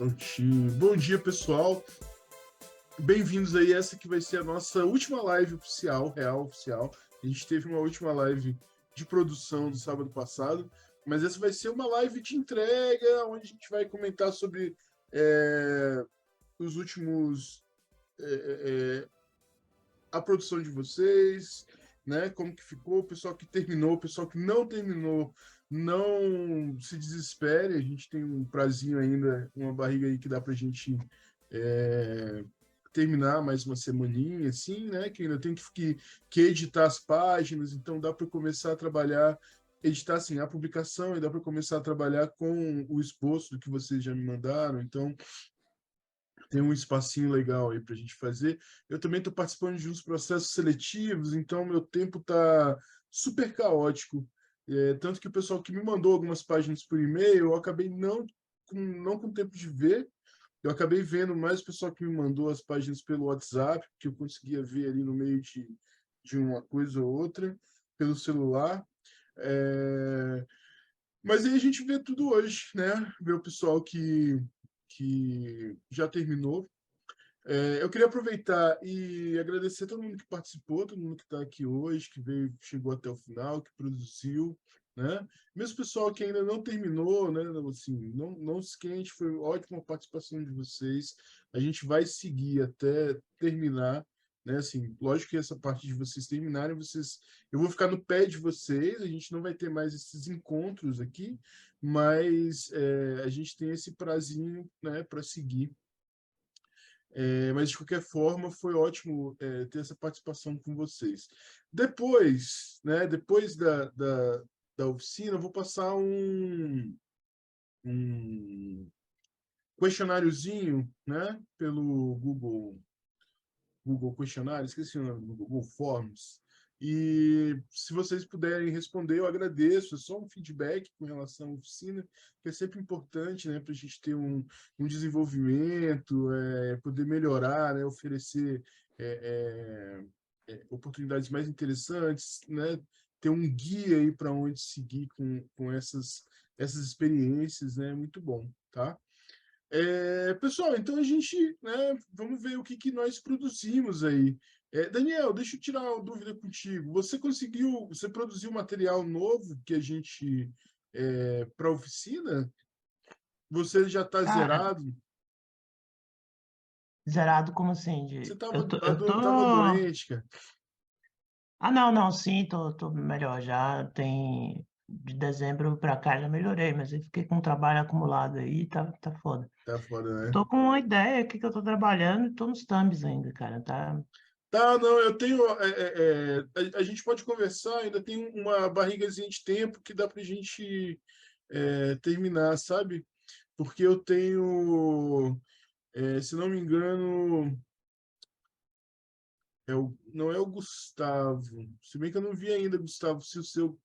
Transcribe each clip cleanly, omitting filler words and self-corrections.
Prontinho. Bom dia, pessoal. Bem-vindos aí. Essa que vai ser a nossa última live oficial, real oficial. A gente teve uma última live de produção no sábado passado, mas essa vai ser uma live de entrega, onde a gente vai comentar sobre os últimos... a produção de vocês, né? Como que ficou, o pessoal que terminou, o pessoal que não terminou, não se desespere, a gente tem um prazinho ainda, uma barriga aí que dá pra gente terminar mais uma semaninha, assim, né? Que ainda tem que editar as páginas, então dá para começar a trabalhar, editar assim, a publicação, e dá para começar a trabalhar com o esboço do que vocês já me mandaram, então tem um espacinho legal aí para a gente fazer. Eu também estou participando de uns processos seletivos, então meu tempo está super caótico. Tanto que o pessoal que me mandou algumas páginas por e-mail, eu acabei não com tempo de ver. Eu acabei vendo mais o pessoal que me mandou as páginas pelo WhatsApp, que eu conseguia ver ali no meio de uma coisa ou outra, pelo celular. Mas aí a gente vê tudo hoje, né? Vê o pessoal que já terminou. Eu queria aproveitar e agradecer a todo mundo que participou, todo mundo que está aqui hoje, que veio, chegou até o final, que produziu, né? Mesmo o pessoal que ainda não terminou, né? Assim, não se esquente, foi ótima a participação de vocês. A gente vai seguir até terminar, né? Assim, lógico que essa parte de vocês terminarem, eu vou ficar no pé de vocês. A gente não vai ter mais esses encontros aqui, mas a gente tem esse prazinho, né? Para seguir. Mas, de qualquer forma, foi ótimo ter essa participação com vocês. Depois, né, depois da oficina, eu vou passar um questionáriozinho, né, pelo Google Questionário, esqueci o nome, Google Forms. E se vocês puderem responder, eu agradeço. É só um feedback com relação à oficina, que é sempre importante, né, para a gente ter um desenvolvimento, poder melhorar, né, oferecer oportunidades mais interessantes, né, ter um guia aí para onde seguir com essas experiências, né, muito bom, tá? Pessoal, então a gente, né, vamos ver o que nós produzimos aí. Daniel, deixa eu tirar uma dúvida contigo. Você produziu material novo que a gente para a oficina? Você já está Cara, zerado? zerado como assim? Você tava Ah, doente, cara. não, sim, tô melhor já. Tem de dezembro pra cá já melhorei, mas eu fiquei com um trabalho acumulado aí, tá foda. Tá foda, Eu né? tô com uma ideia aqui que eu tô trabalhando e tô nos thumbs ainda, cara. Tá. Tá, não, eu tenho. A gente pode conversar, ainda tem uma barrigazinha de tempo que dá pra gente terminar, sabe? Porque eu tenho, se não me engano, não é o Gustavo. Se bem que eu não vi ainda, Gustavo, se o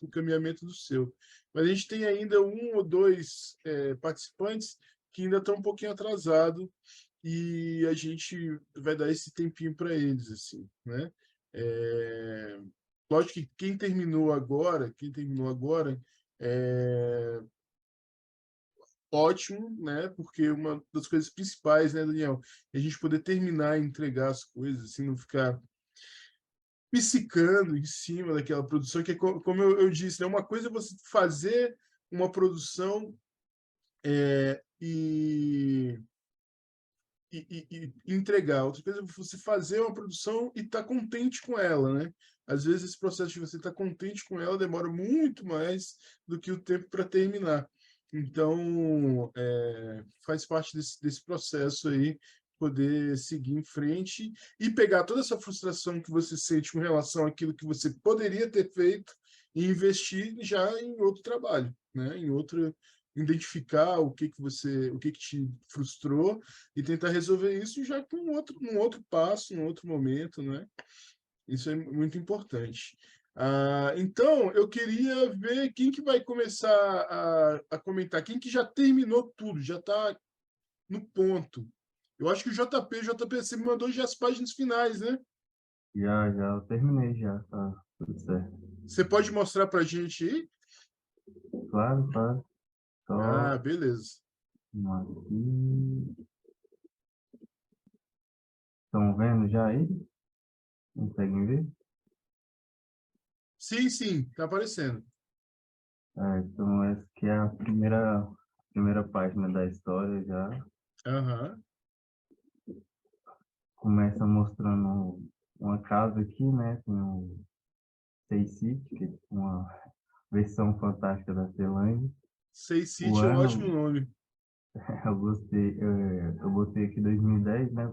encaminhamento do seu. Mas a gente tem ainda um ou dois participantes que ainda estão um pouquinho atrasados e a gente vai dar esse tempinho para eles, assim, né? É, Lógico que quem terminou agora, é ótimo, né? Porque uma das coisas principais, né, Daniel, é a gente poder terminar e entregar as coisas, assim, não ficar psicando em cima daquela produção, que é como eu disse, né? Uma coisa é você fazer uma produção e, e entregar, outra coisa é você fazer uma produção e estar contente com ela, né? Às vezes esse processo de você estar contente com ela demora muito mais do que o tempo para terminar. Então, faz parte desse processo aí, poder seguir em frente e pegar toda essa frustração que você sente com relação àquilo que você poderia ter feito e investir já em outro trabalho, né? Identificar o que te frustrou e tentar resolver isso já com num outro passo, num outro momento, né? Isso é muito importante. Então, eu queria ver quem que vai começar a comentar, quem que já terminou tudo, já está no ponto. Eu acho que o JP, você me mandou já as páginas finais, né? Já, eu terminei já, tá tudo certo. Você pode mostrar para a gente aí? Claro, Ah, só beleza. Vamos aqui. Estão vendo já aí? Conseguem ver? Sim, sim, tá aparecendo. Então, essa aqui é a primeira página da história já. Aham. Começa mostrando uma casa aqui, né? Tem um Stay City, que é uma versão fantástica da Ceilândia. Say O City é um ótimo ano, nome. eu botei aqui 2010, né?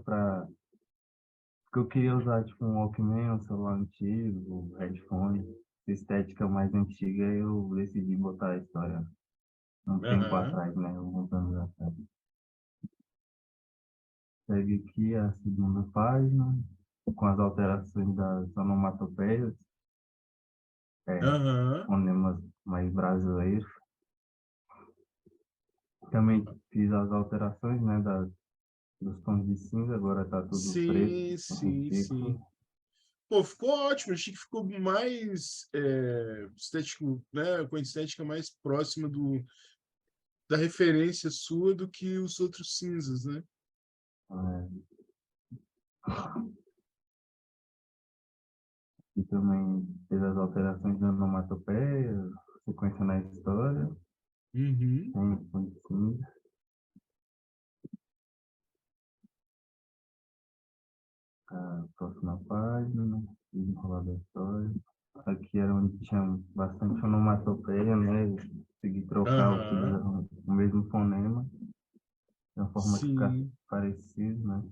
Porque eu queria usar tipo um Walkman, um celular antigo, um headphone, estética mais antiga, eu decidi botar a história um tempo Aham. atrás, né? Alguns anos atrás. Segue aqui a segunda página, com as alterações das onomatopeias, é, Aham. fonemas mais brasileiros. Também fiz as alterações, né, dos tons de cinza, agora está tudo preto, Sim, tom sim, seco. sim. Pô, ficou ótimo. Achei que ficou mais estético, né? Com a estética mais próxima da referência sua do que os outros cinzas, né? É, e também fez as alterações da onomatopeia, sequência na história, Uhum. tem tom de cinza. A próxima página, desenrolar da história. Aqui era onde tinha bastante onomatopeia, né? Eu consegui trocar, Aham. utilizar o mesmo fonema, de uma forma que ficasse Sim. parecido, né?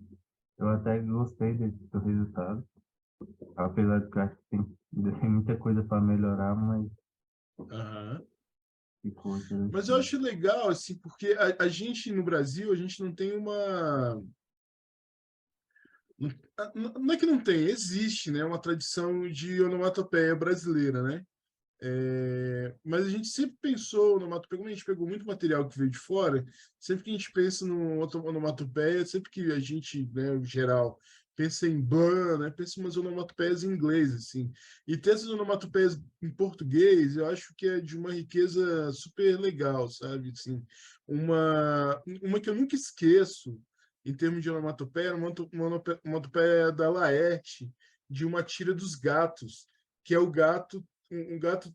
Eu até gostei do resultado, apesar de que eu acho que ainda tem muita coisa para melhorar, mas Aham. ficou Mas eu interessante. acho legal, assim, porque a gente no Brasil, a gente não tem uma. Não é que não tem, existe, né, uma tradição de onomatopeia brasileira, né? Mas a gente sempre pensou no onomatopeia, como a gente pegou muito material que veio de fora, sempre que a gente pensa no onomatopeia, sempre que a gente, né, em geral, pensa em ban, né, pensa em umas onomatopeias em inglês, assim. E ter essas onomatopeias em português, eu acho que é de uma riqueza super legal, sabe? Assim, uma que eu nunca esqueço, em termos de onomatopeia, era uma onomatopeia da Laerte, de uma tira dos gatos, que é o gato um gato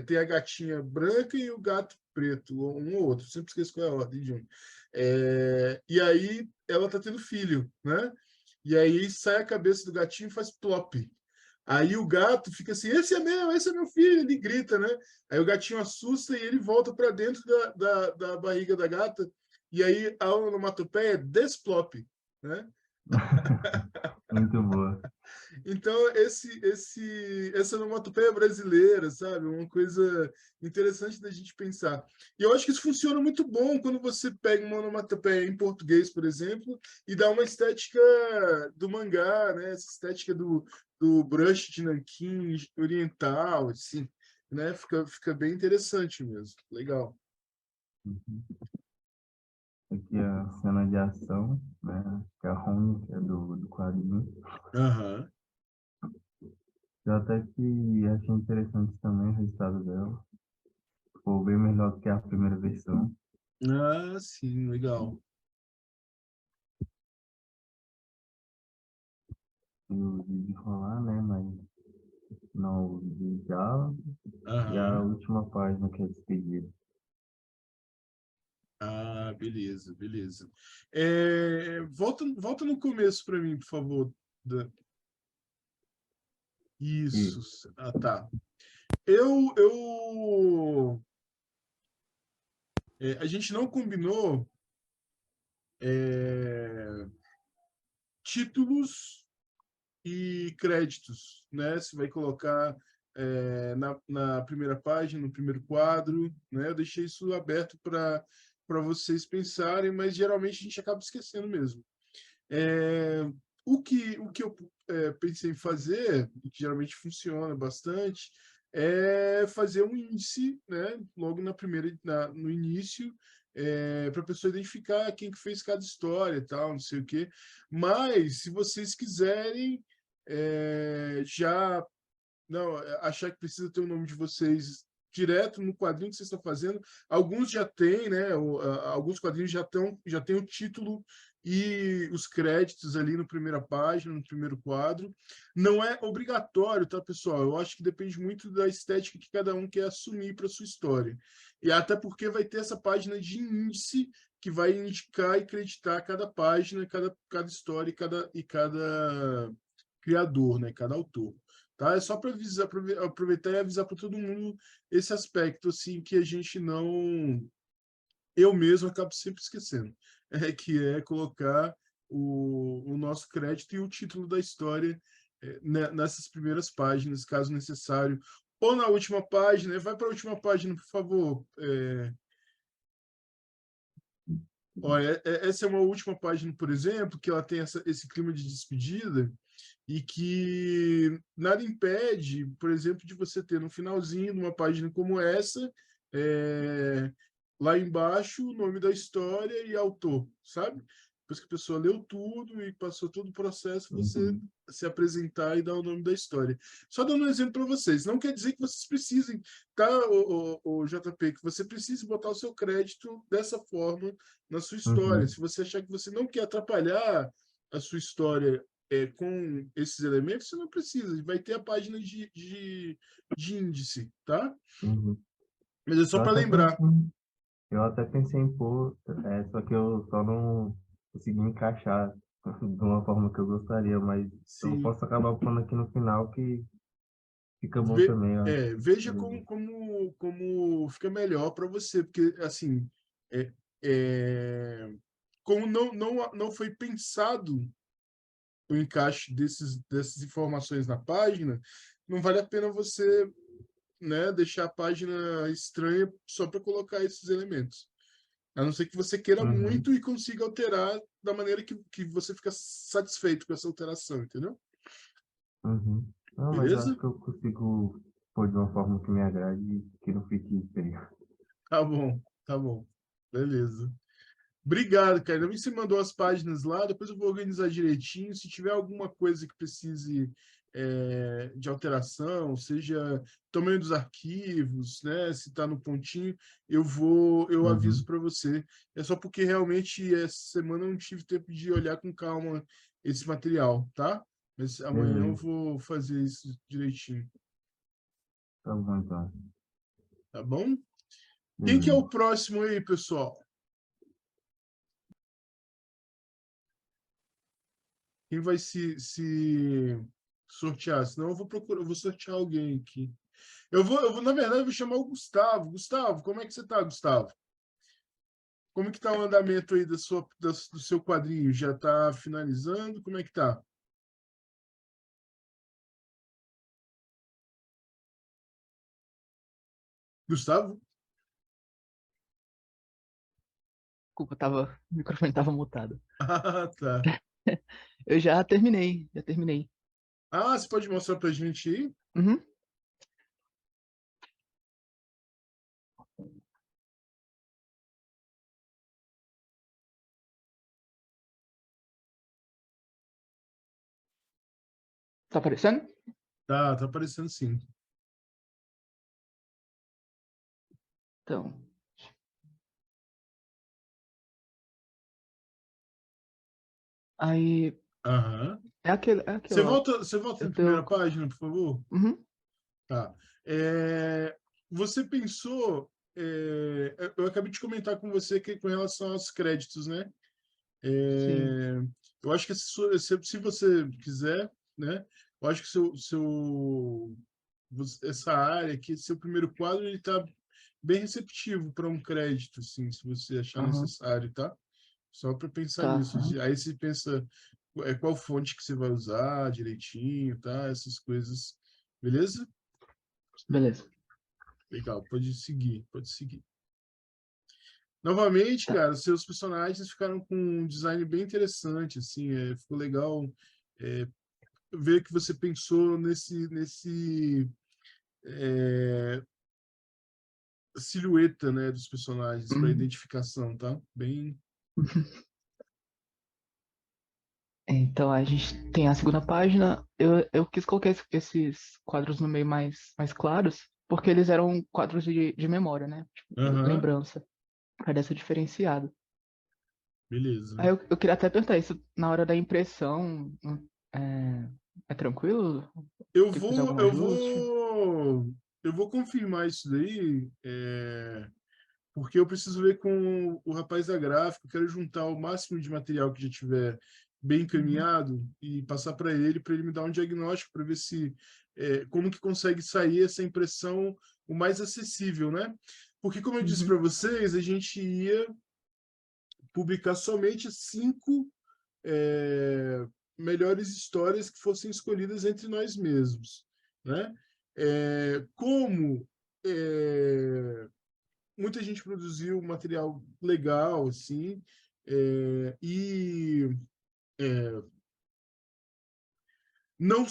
tem a gatinha branca e o gato preto, um ou outro, sempre esqueço qual é a ordem de um. E aí ela tá tendo filho, né? E aí sai a cabeça do gatinho e faz plop. Aí o gato fica assim, esse é meu filho, ele grita, né? Aí o gatinho assusta e ele volta para dentro da barriga da gata, e aí a onomatopeia é desplop, né? Muito boa. Então, essa onomatopeia brasileira, sabe? Uma coisa interessante da gente pensar. E eu acho que isso funciona muito bom quando você pega uma onomatopeia em português, por exemplo, e dá uma estética do mangá, né? Essa estética do brush de nanquim oriental, assim, né? Fica bem interessante mesmo. Legal. Aqui é a cena de ação, né? Que é a Rony, que é do quadrinho. Aham. Eu até que achei interessante também o resultado dela. Ficou bem melhor do que a primeira versão. Ah, sim, legal. E o vídeo rolar, né? Mas não o de diálogo. E a Aham. última página que é despedida. Ah, beleza, beleza. Volta no começo para mim, por favor. Dan. E, Isso. Ah, tá. A gente não combinou é, títulos e créditos, né? Você vai colocar na primeira página, no primeiro quadro, né? Eu deixei isso aberto para vocês pensarem, mas geralmente a gente acaba esquecendo mesmo. É, o que eu pensei em fazer, e que geralmente funciona bastante, é fazer um índice, né, logo no início, para a pessoa identificar quem que fez cada história e tal, não sei o quê. Mas, se vocês quiserem já não achar que precisa ter o nome de vocês direto no quadrinho que vocês estão fazendo. Alguns já têm, né? Alguns quadrinhos já têm o título e os créditos ali na primeira página, no primeiro quadro. Não é obrigatório, tá, pessoal? Eu acho que depende muito da estética que cada um quer assumir para sua história. E até porque vai ter essa página de índice que vai indicar e creditar cada página, cada história e cada criador, né? Cada autor. Tá? É só para aproveitar e avisar para todo mundo esse aspecto assim que a gente não, eu mesmo acabo sempre esquecendo, que é colocar o nosso crédito e o título da história nessas primeiras páginas, caso necessário, ou na última página. Vai para a última página, por favor. Olha, essa é uma última página, por exemplo, que ela tem esse clima de despedida e que nada impede, por exemplo, de você ter no finalzinho de uma página como essa, lá embaixo, o nome da história e autor, sabe? Depois que a pessoa leu tudo e passou todo o processo, você se apresentar e dar o nome da história. Só dando um exemplo para vocês. Não quer dizer que vocês precisem, tá, o JP, que você precise botar o seu crédito dessa forma na sua história. Se você achar que você não quer atrapalhar a sua história com esses elementos, você não precisa. Vai ter a página de índice, tá? Mas é só para lembrar. Eu até pensei em pôr, só que eu só não consegui encaixar de uma forma que eu gostaria, mas eu Sim. posso acabar pondo aqui no final que fica bom também, eu acho. Veja como fica melhor para você, porque assim, como não foi pensado o encaixe dessas informações na página, não vale a pena você, né, deixar a página estranha só para colocar esses elementos. A não ser que você queira muito e consiga alterar da maneira que você fica satisfeito com essa alteração, entendeu? Não, mas eu acho Beleza? que eu consigo pôr de uma forma que me agrade e que não fique feio. Tá bom, tá bom. Beleza. Obrigado, cara. Ainda bem que você mandou as páginas lá, depois eu vou organizar direitinho. Se tiver alguma coisa que precise de alteração, seja tamanho dos arquivos, né? Se está no pontinho, eu aviso para você. É só porque realmente essa semana eu não tive tempo de olhar com calma esse material, tá? Mas amanhã eu Beleza, vou fazer isso direitinho, tá bom então. tá bom? Quem que é Beleza. o próximo aí, pessoal? Quem vai se sortear? Senão eu vou sortear alguém aqui. Na verdade, eu vou chamar o Gustavo. Gustavo, como é que você tá, Gustavo? Como é que tá o andamento aí do seu quadrinho? Já tá finalizando? Como é que tá? Gustavo? Desculpa, o microfone tava mutado. Ah, tá. Eu já terminei. Ah, você pode mostrar pra gente aí? Uhum. Tá aparecendo? Tá aparecendo sim. Então, aí Aham. é aquele, ó. Você volta Eu na primeira tenho. página, por favor? Uhum. Tá. Você pensou. Eu acabei de comentar com você com relação aos créditos, né? Sim. Eu acho que se você quiser, né? Eu acho que essa área aqui, seu primeiro quadro, ele está bem receptivo para um crédito, assim, se você achar Aham. necessário, tá? Só para pensar Tá. nisso. Aí você pensa qual fonte que você vai usar direitinho, tá? Essas coisas. Beleza? Beleza. Legal, pode seguir, pode seguir. Novamente, Tá. cara, seus personagens ficaram com um design bem interessante, assim, ficou legal ver que você pensou nesse silhueta, né, dos personagens para Uhum. identificação, tá? Bem. Então a gente tem a segunda página. Eu quis colocar esses quadros no meio mais claros, Porque eles eram quadros de memória, né? Tipo, Aham, lembrança. Para dessa diferenciado. beleza. Aí eu queria até perguntar isso na hora da impressão. É, é tranquilo? Eu Tem que fazer vou, algum eu ajuste? vou, eu vou confirmar isso daí, porque eu preciso ver com o rapaz da gráfica, eu quero juntar o máximo de material que já tiver bem Uhum. encaminhado e passar para ele me dar um diagnóstico para ver se como que consegue sair essa impressão o mais acessível, né? Porque como eu disse para Uhum. vocês, a gente ia publicar somente 5 é, melhores histórias que fossem escolhidas entre nós mesmos, né? Como muita gente produziu material legal, assim, e não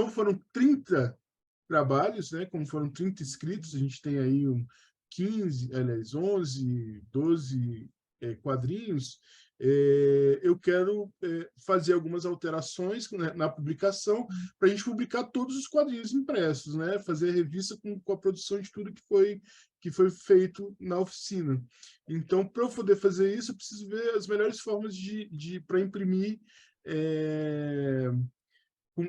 foram 30 trabalhos, né? Como foram 30 inscritos, a gente tem aí 15, aliás, 11, 12 quadrinhos. Eu quero fazer algumas alterações, né, na publicação para a gente publicar todos os quadrinhos impressos, né? Fazer a revista com a produção de tudo que foi feito na oficina. Então, para eu poder fazer isso, eu preciso ver as melhores formas para imprimir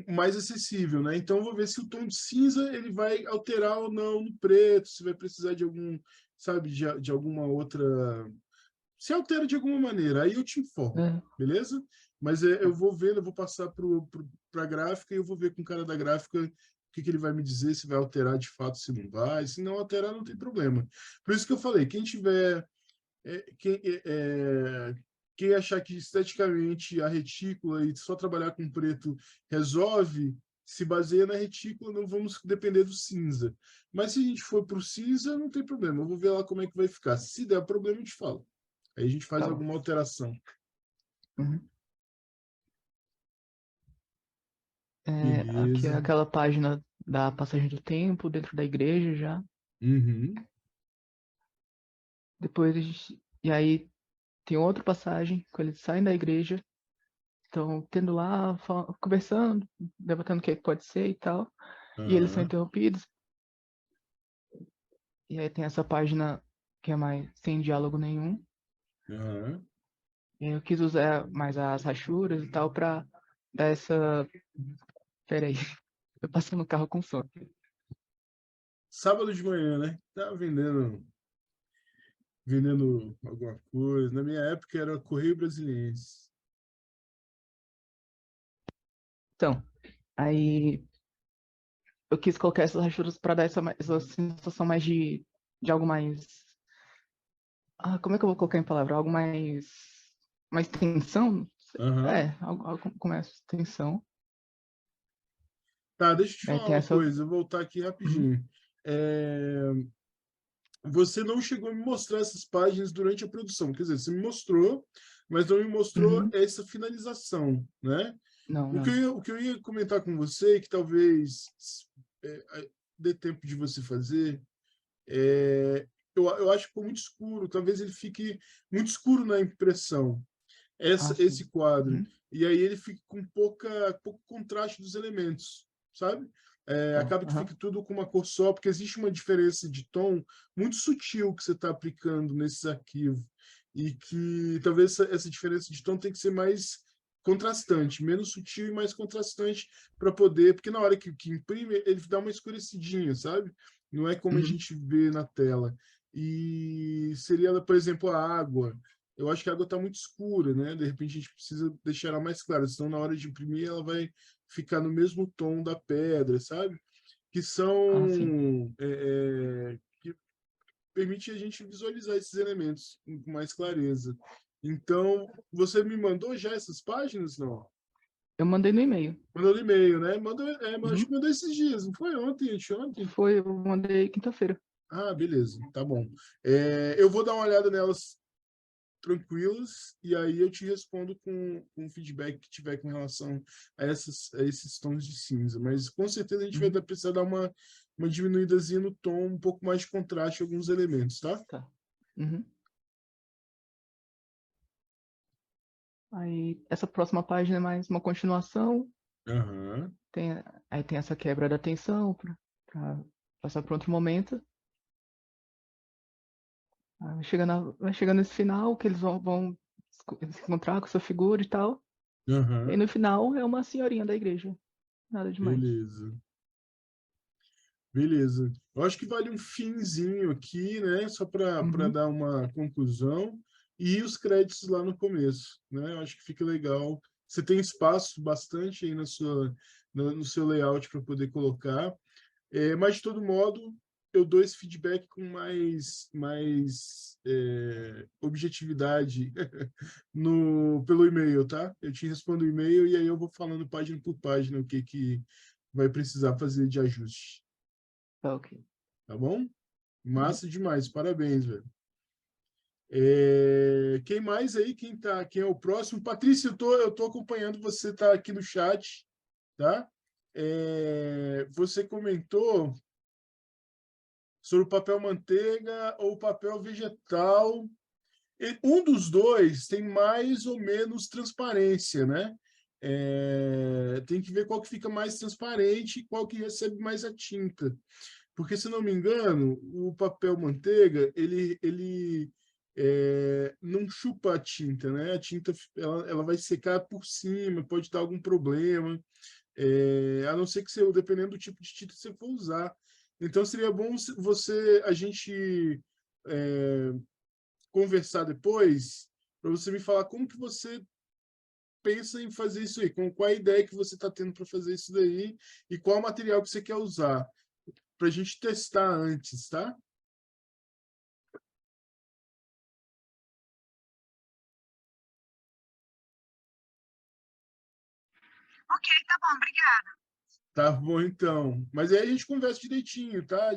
mais acessível, né? Então, eu vou ver se o tom de cinza ele vai alterar ou não no preto, se vai precisar de algum, sabe, de alguma outra. Se altera de alguma maneira, aí eu te informo, É, beleza? Mas eu vou ver, eu vou passar para a gráfica e eu vou ver com o cara da gráfica o que ele vai me dizer, se vai alterar de fato, se não vai. Se não alterar, não tem problema. Por isso que eu falei, quem tiver quem achar que esteticamente a retícula e só trabalhar com preto resolve, se baseia na retícula, não vamos depender do cinza. Mas se a gente for para o cinza, não tem problema. Eu vou ver lá como é que vai ficar. Se der problema, eu te falo. Aí a gente faz tá bom. alguma alteração. Uhum. Aqui é Beleza. aquela página da passagem do tempo dentro da igreja já. Uhum. Depois a gente. E aí tem outra passagem, quando eles saem da igreja, estão tendo lá, conversando, debatendo o que pode ser e tal. E eles são Aham. interrompidos. E aí tem essa página que é mais sem diálogo nenhum. Aham. E aí eu quis usar mais as rachuras e tal pra dar essa. Pera aí, tô passando o carro com sono. Sábado de manhã, né? Tava vendendo alguma coisa. Na minha época era Correio Brasiliense. Então, aí eu quis colocar essas rachuras pra dar essa sensação mais de algo mais. Como é que eu vou colocar em palavra? Algo mais. Mais tensão? Aham. Algo com mais tensão. Tá, deixa eu te Aí falar tem uma essa. coisa, eu vou voltar aqui Uhum, rapidinho. Você não chegou a me mostrar essas páginas durante a produção, quer dizer, você me mostrou, mas não me mostrou uhum. essa finalização, né? Não, O que não. o que eu ia comentar com você, que talvez dê tempo de você fazer, eu acho que ficou muito escuro, talvez ele fique muito escuro na impressão, Sim. esse quadro. Uhum, E aí ele fica com pouco contraste dos elementos, sabe? tá. Acaba que Aham. fica tudo com uma cor só, porque existe uma diferença de tom muito sutil que você está aplicando nesses arquivos. E que talvez essa diferença de tom tem que ser mais contrastante, menos sutil e mais contrastante para poder, porque na hora que imprime, ele dá uma escurecidinha, sabe? Não é como a Uhum. gente vê na tela. E seria, por exemplo, a água. Eu acho que a água está muito escura, né? De repente a gente precisa deixar ela mais clara, senão na hora de imprimir ela vai ficar no mesmo tom da pedra, sabe? Que Sim. são que permite a gente visualizar esses elementos com mais clareza. Então, você me mandou já essas páginas, não? Eu mandei no e-mail. Mandou no e-mail, né? Mandou, acho que Uhum. mandou esses dias, não foi ontem, anteontem? Eu mandei quinta-feira. Ah, beleza, tá bom. Eu vou dar uma olhada nelas tranquilas, e aí eu te respondo com o feedback que tiver com relação a esses tons de cinza. Mas com certeza a gente vai Uhum. precisar dar uma diminuídazinha no tom, um pouco mais de contraste em alguns elementos, tá? Tá. Uhum. Aí, essa próxima página é mais uma continuação. Aham. Aí tem essa quebra da tensão pra passar para outro momento. Vai chegando nesse final, que eles vão se encontrar com essa figura e tal. E Aham, no final é uma senhorinha da igreja. Nada demais. beleza. Beleza. Eu acho que vale um finzinho aqui, né? Só para Uhum. dar uma conclusão. E os créditos lá no começo, né? Eu acho que fica legal. Você tem espaço bastante aí no seu layout para poder colocar. Mas, de todo modo, eu dou esse feedback com mais objetividade pelo e-mail, tá? Eu te respondo o e-mail e aí eu vou falando página por página o que vai precisar fazer de ajuste. Tá ok. Tá bom? Uhum. Massa demais, parabéns, velho. Quem mais aí? Quem é o próximo? Patrícia, eu tô acompanhando, você tá aqui no chat, tá? Você comentou sobre o papel manteiga ou papel vegetal. Um dos dois tem mais ou menos transparência, né? Tem que ver qual que fica mais transparente e qual que recebe mais a tinta. Porque, se não me engano, o papel manteiga, ele não chupa a tinta, né? A tinta ela vai secar por cima, pode dar algum problema, a não ser que você, dependendo do tipo de tinta que você for usar. Então, seria bom a gente é, conversar depois, para você me falar como que você pensa em fazer isso aí, qual a ideia que você está tendo para fazer isso daí e qual material que você quer usar, para a gente testar antes, tá? Ok, tá bom, obrigada. Tá bom, então. Mas aí a gente conversa direitinho, tá?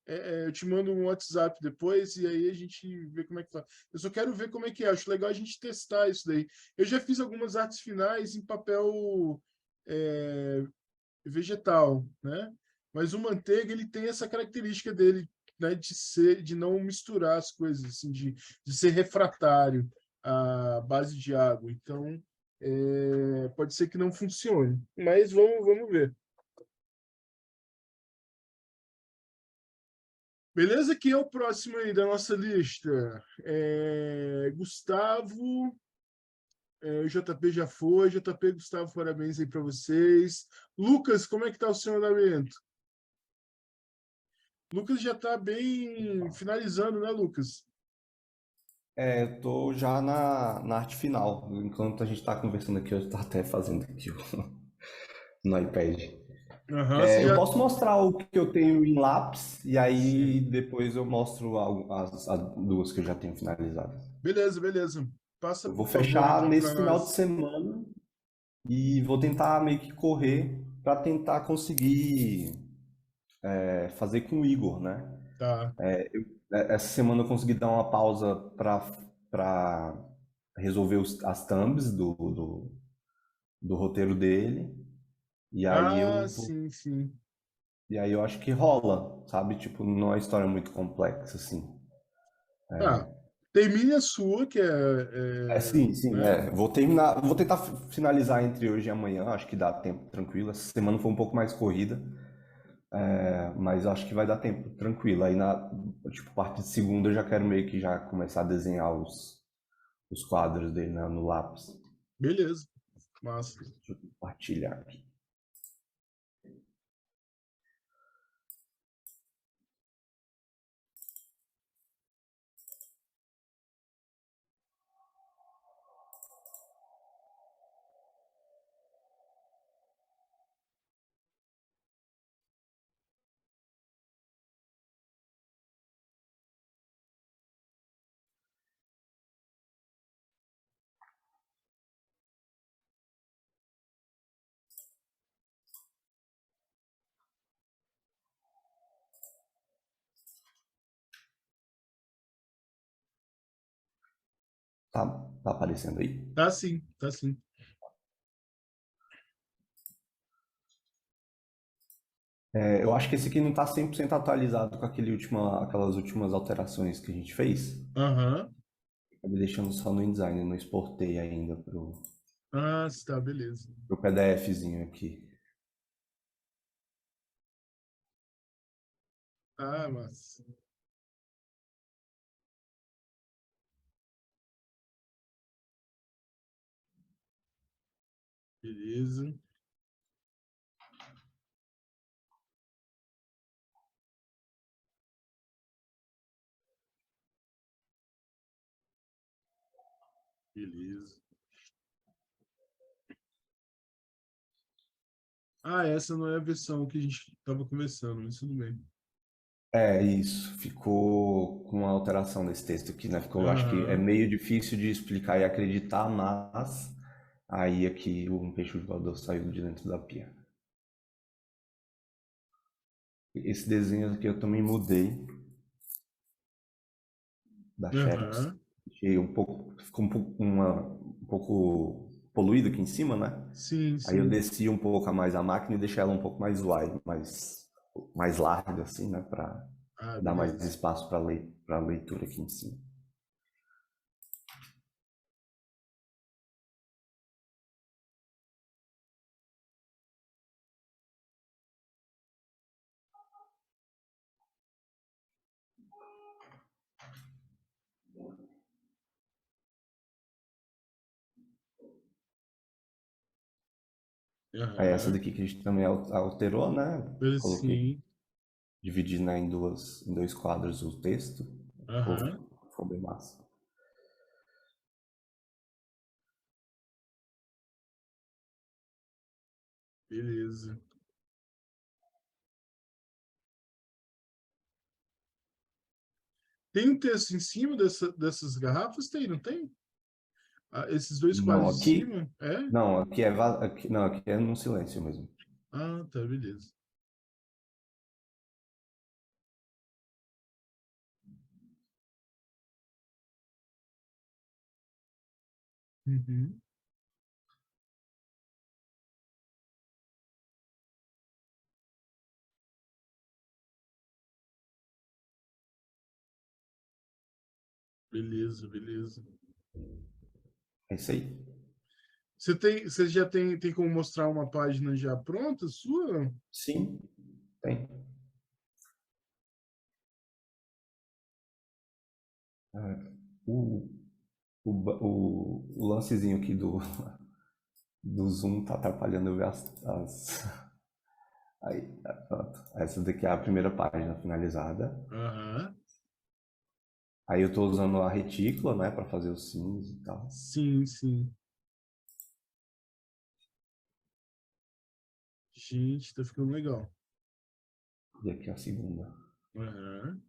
Eu te mando um WhatsApp depois e aí a gente vê como é que tá. Eu só quero ver como é que é. Acho legal a gente testar isso daí. Eu já fiz algumas artes finais em papel é, vegetal, né? Mas o manteiga, ele tem essa característica dele, né? De não misturar as coisas, assim, de ser refratário à base de água. Então, pode ser que não funcione. Mas vamos ver. Beleza? Quem é o próximo aí da nossa lista? Gustavo, o JP já foi. JP, Gustavo, parabéns aí para vocês. Lucas, como é que tá o seu andamento? Lucas já está bem finalizando, né, Lucas? Eu tô já na arte final. Enquanto a gente tá conversando aqui, eu tô até fazendo aqui no iPad. Aham, você Eu já. posso mostrar o que eu tenho em lápis e aí Sim. depois eu mostro as duas que eu já tenho finalizadas. Beleza, beleza. Passa, Eu por vou favor, fechar então, para nesse final de nós. semana e vou tentar meio que correr para tentar conseguir fazer com o Igor, né? Tá. Essa semana eu consegui dar uma pausa para resolver as thumbs do roteiro dele. E aí Ah, eu sim, sim. e aí eu acho que rola, sabe? Tipo, não é uma história muito complexa assim. Tá. Termine a sua, Sim, sim, né? Vou terminar, vou tentar finalizar entre hoje e amanhã, acho que dá tempo tranquilo. Essa semana foi um pouco mais corrida, mas acho que vai dar tempo tranquilo. Aí tipo, parte de segunda eu já quero meio que já começar a desenhar os quadros dele, né, no lápis. Beleza. Massa. Deixa eu compartilhar aqui. Tá, tá aparecendo aí? Tá sim, tá sim. Eu acho que esse aqui não tá 100% atualizado com aquelas últimas alterações que a gente fez. Aham. Acabei deixando só no InDesign, não exportei ainda Ah, tá, beleza. pro PDFzinho aqui. Ah, mas beleza. Beleza. Ah, essa não é a versão que a gente estava conversando, mas tudo bem. É isso, ficou com uma alteração nesse texto aqui, né? Ficou, acho que é Aham. meio difícil de explicar e acreditar, mas aí aqui o peixe voador saiu de dentro da pia. Esse desenho aqui eu também mudei da Xerox. Aham. Deixei um pouco, ficou um pouco poluído aqui em cima, né? Sim, Aí eu sim. desci um pouco a mais a máquina e deixei ela um pouco mais wide, mais larga, assim, né? Para Ah, dar mais beleza. espaço para leitura aqui em cima. Aí essa Aham. daqui que a gente também alterou, né? Coloquei, Sim. dividi, né, em dois quadros o texto. Aham. Ficou bem massa. Beleza. Tem um texto em cima dessas garrafas? Tem, não tem? Ah, esses dois Não, quadros em aqui, cima? É? não, aqui é no silêncio mesmo. Ah, tá, beleza. Uhum. Beleza, beleza. É isso aí. Você já tem como mostrar uma página já pronta sua? Sim, tem. O, o lancezinho aqui do Zoom tá atrapalhando eu ver Aí, pronto. Essa daqui é a primeira página finalizada. Aham. Aí eu tô usando a retícula, né, para fazer os sinos e tal. Sim, sim. Gente, tá ficando legal. E aqui é a segunda. Aham.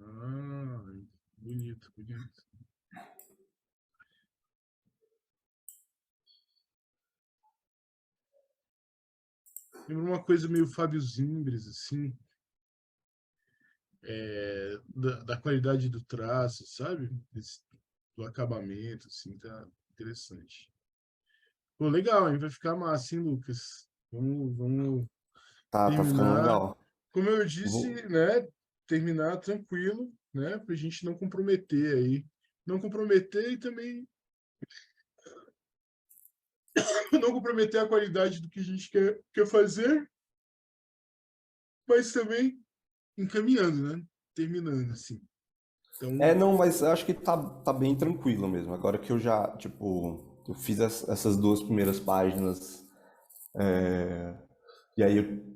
Ah, bonito, bonito. Lembra uma coisa meio Fábio Zimbres, assim, da qualidade do traço, sabe? Do acabamento, assim, tá interessante. Pô, legal, hein? Vai ficar massa, hein, Lucas? Vamos Tá ficando terminar. legal. Como eu disse, Vou, né? Terminar tranquilo, né? Pra gente não comprometer aí. Não comprometer e também não comprometer a qualidade do que a gente quer fazer, mas também encaminhando, né? Terminando, assim. Então, não, mas eu acho que tá bem tranquilo mesmo. Agora que eu já, tipo, eu fiz essas duas primeiras páginas, é, e aí eu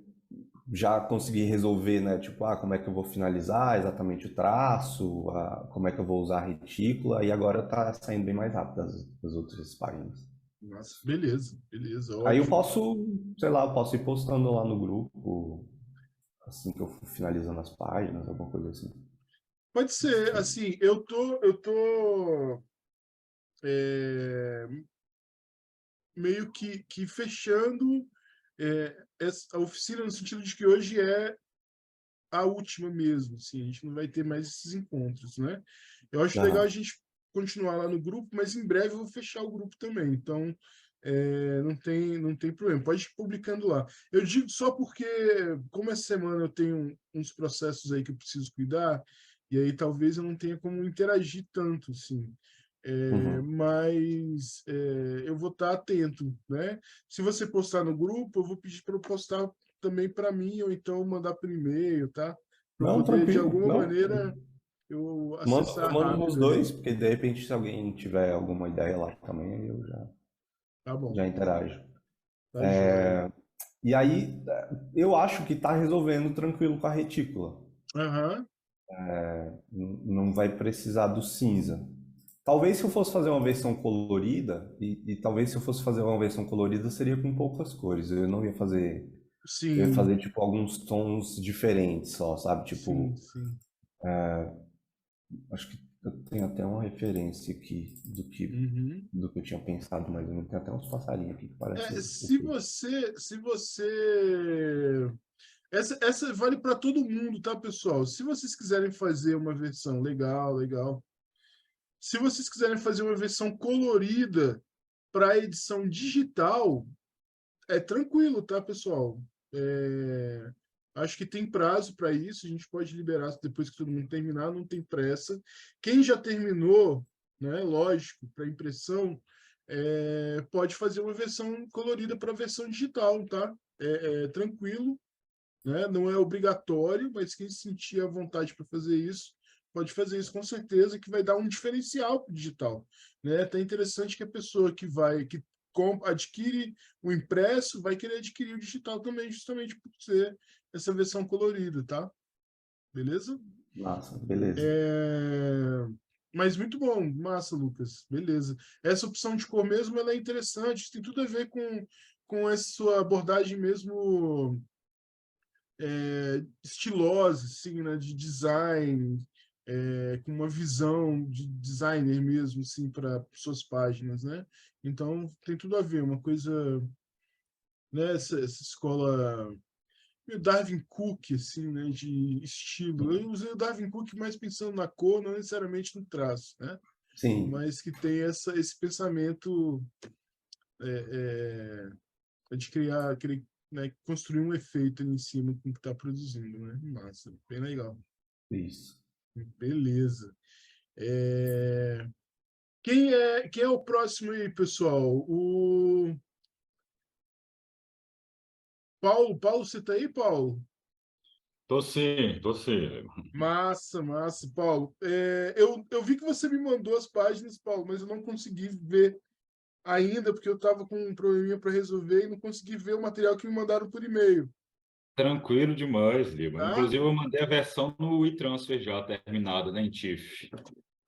já consegui resolver, né? Tipo, como é que eu vou finalizar exatamente o traço, como é que eu vou usar a retícula, e agora tá saindo bem mais rápido as outras páginas. nossa, beleza, beleza, Aí eu ótimo. posso, sei lá, eu posso ir postando lá no grupo, assim que eu for finalizando as páginas, alguma coisa assim. Pode ser, assim, eu tô é, meio que fechando a oficina no sentido de que hoje é a última mesmo, assim, a gente não vai ter mais esses encontros, né? Eu acho legal a Aham. gente continuar lá no grupo, mas em breve eu vou fechar o grupo também, então não tem problema, pode ir publicando lá. Eu digo só porque, como essa semana eu tenho uns processos aí que eu preciso cuidar, e aí talvez eu não tenha como interagir tanto, assim. Uhum. Mas eu vou estar atento, né? Se você postar no grupo, eu vou pedir para eu postar também para mim, ou então mandar por e-mail, tá? Para Não, poder, de tranquilo. alguma Não, maneira, eu eu acessar mando nos rápido dois, ali. porque de repente se alguém tiver alguma ideia lá também, aí eu Tá bom, já interajo. tá joia. E aí, eu acho que tá resolvendo tranquilo com a retícula. Aham, Não vai precisar do cinza. Talvez se eu fosse fazer uma versão colorida, e talvez se eu fosse fazer uma versão colorida seria com poucas cores. Eu não ia fazer, eu ia sim, fazer tipo alguns tons diferentes só, sabe? sim, Tipo, sim. acho que eu tenho até uma referência aqui Uhum. do que eu tinha pensado, mas eu tenho até uns passarinhos aqui que parecem o Se quê? você, essa vale para todo mundo, tá, pessoal? Se vocês quiserem fazer uma versão legal, legal. Se vocês quiserem fazer uma versão colorida para edição digital, é tranquilo, tá, pessoal? Acho que tem prazo para isso, a gente pode liberar depois que todo mundo terminar, não tem pressa. Quem já terminou, né, lógico, para impressão, pode fazer uma versão colorida para a versão digital, tá? Tranquilo, né? Não é obrigatório, mas quem sentir a vontade para fazer isso, pode fazer isso com certeza, que vai dar um diferencial para o digital, né? Até interessante que a pessoa adquire o impresso vai querer adquirir o digital também, justamente por ser essa versão colorida, tá? Beleza? Nossa, beleza. Mas muito bom, massa, Lucas. Beleza. Essa opção de cor mesmo, ela é interessante, tem tudo a ver com essa sua abordagem mesmo estilosa, assim, né, de design, com uma visão de designer mesmo, assim, para suas páginas, né? Então, tem tudo a ver, uma coisa, né, essa escola meio Darwin Cook, assim, né, de estilo. Eu usei o Darwin Cook mais pensando na cor, não necessariamente no traço, né? Sim, Mas que tem esse pensamento de criar, né, construir um efeito ali em cima com o que está produzindo, né? Massa, bem legal. isso. Beleza. É, quem é o próximo aí, pessoal? O Paulo. Paulo, você tá aí, Paulo? Tô sim, tô sim. Massa, massa, Paulo. Eu vi que você me mandou as páginas, Paulo, mas eu não consegui ver ainda, porque eu estava com um probleminha para resolver e não consegui ver o material que me mandaram por e-mail. Tranquilo demais, Lima. Tá? Inclusive, eu mandei a versão no e-transfer já terminada, né, em TIFF.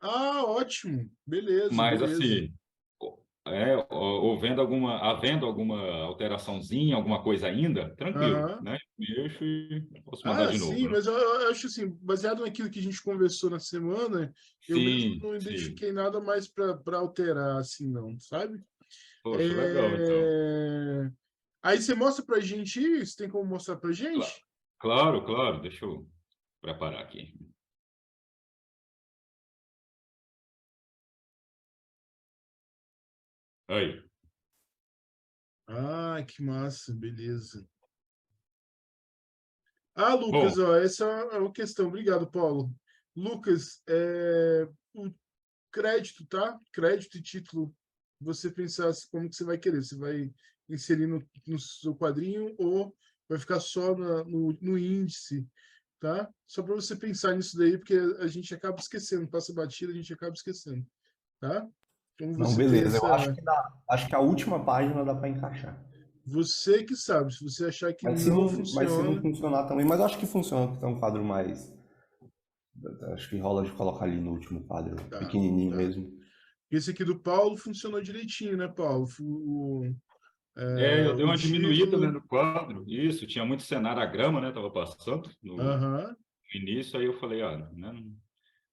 Ah, ótimo. Beleza, Mas, beleza. assim, havendo alguma alteraçãozinha, alguma coisa ainda, tranquilo, Aham. né? Mexo e posso mandar Ah, de sim, novo, né? mas eu acho assim, baseado naquilo que a gente conversou na semana, eu mesmo Sim, não sim. identifiquei nada mais para alterar, assim, não, sabe? Poxa, legal, então. É... Aí você mostra pra gente isso? Tem como mostrar pra Cla- gente? Claro, claro. Deixa eu preparar aqui. Aí. Ah, que massa, beleza. Ah, Lucas, Bom, ó, essa é uma questão. Obrigado, Paulo. Lucas, o crédito, tá? Crédito e título, você pensar como que você vai querer. Você vai inserir no seu quadrinho ou vai ficar só no índice, tá? Só para você pensar nisso daí, porque a gente acaba esquecendo, passa batida, a gente acaba esquecendo, tá? Então Não, você tem beleza. Eu acho essa. que dá. Acho que a última página dá para encaixar. Você que sabe, se você achar que não Mas se não funciona, funcionar também, mas eu acho que funciona, porque é um quadro mais. Acho que rola de colocar ali no último quadro, tá, pequenininho tá. mesmo. Esse aqui do Paulo funcionou direitinho, né, Paulo? eu dei O uma diminuída, né, título. no quadro. Isso, tinha muito cenário, a grama, né? Tava passando no Aham. início, aí eu falei, né? Não,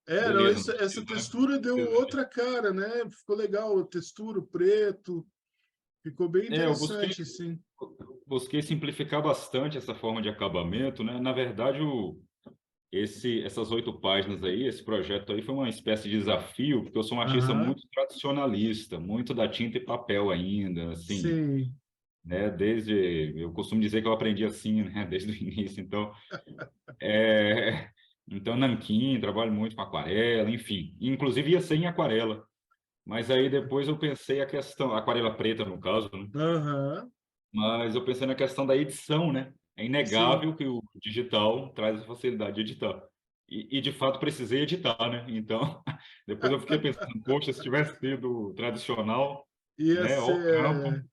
Beleza, não essa precisa, né? textura deu outra cara, né? Ficou legal, a textura, o preto, ficou bem Eu busquei, interessante, assim. busquei simplificar bastante essa forma de acabamento, né? Na verdade, essas 8 páginas aí, esse projeto aí foi uma espécie de desafio, porque eu sou um artista Aham, muito tradicionalista, muito da tinta e papel ainda, assim, sim. né? Eu costumo dizer que eu aprendi assim, né? Desde o início, então nanquim, trabalho muito com aquarela, enfim, inclusive ia ser em aquarela, mas aí depois eu pensei a questão, aquarela preta no caso, né? Aham, Mas eu pensei na questão da edição, né? é inegável que o digital traz a facilidade de editar. E de fato, precisei editar, né? Então, depois eu fiquei pensando, poxa, se tivesse sido tradicional, Ia né? Ó, o trampo, ser.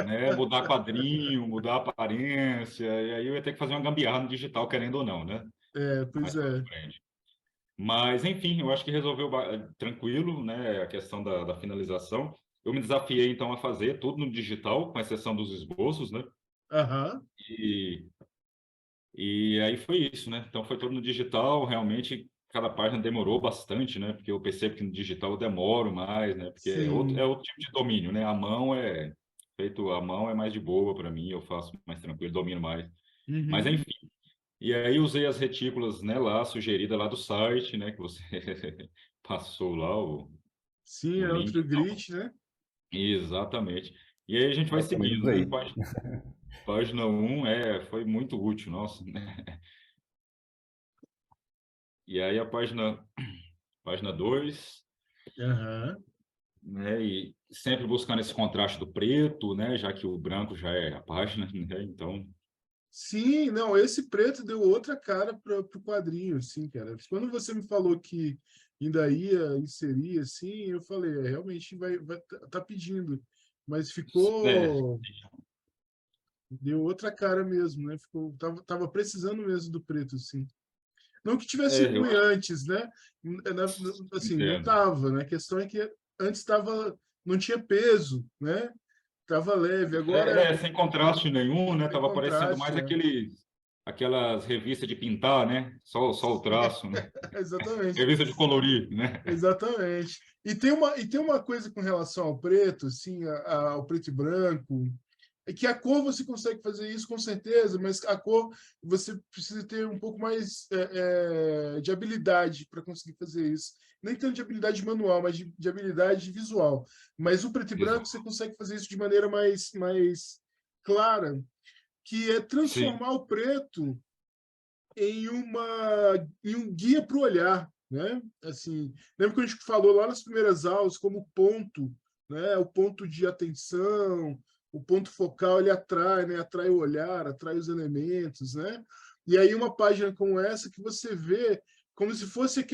né? Mudar quadrinho, mudar aparência, e aí eu ia ter que fazer uma gambiarra no digital, querendo ou não, né? Pois Mais pra é. frente. Mas, enfim, eu acho que resolveu tranquilo, né? A questão da finalização. Eu me desafiei, então, a fazer tudo no digital, com exceção dos esboços, né? Aham. E, e aí foi isso, né? Então, foi tudo no digital, realmente, cada página demorou bastante, né? Porque eu percebo que no digital eu demoro mais, né? Porque Sim. é outro tipo de domínio, né? A mão é... Feito à mão é mais de boa para mim, eu faço mais tranquilo, domino mais. Mas, Uhum. enfim. E aí usei as retículas, né, lá, sugerida lá do site, né, que você passou lá Sim, o é link. outro grid, né? Exatamente. E aí a gente vai Eu também seguindo, né? usei. Página 1 foi muito útil, nossa, né? E aí a página 2, Aham. né, e sempre buscando esse contraste do preto, né, já que o branco já é a página, né? Então, Sim, não, esse preto deu outra cara para o quadrinho, assim, cara. Quando você me falou que ainda ia inserir, assim, eu falei, realmente vai tá pedindo. Mas é, deu outra cara mesmo, né? Tava precisando mesmo do preto, assim. Não que tivesse eu ruim acho, antes, né? Assim, não entendo. tava, né? A questão é que antes não tinha peso, né? Tava leve, agora Sem contraste nenhum, né? tem Tava parecendo contraste, mais aquelas revistas de pintar, né? Só o traço, né? exatamente. Revista de colorir, né? Exatamente. E tem uma coisa com relação ao preto, assim, ao preto e branco, é que a cor você consegue fazer isso com certeza, mas a cor você precisa ter um pouco mais de habilidade para conseguir fazer isso. Nem tanto de habilidade manual, mas de habilidade visual. Mas o preto e branco Visual. você consegue fazer isso de maneira mais clara, que é Sim, transformar o preto em um guia para o olhar, né? Assim, lembra que a gente falou lá nas primeiras aulas como ponto, né? O ponto de atenção, o ponto focal ele atrai, né? Atrai o olhar, atrai os elementos, né? E aí uma página como essa que você vê como se fosse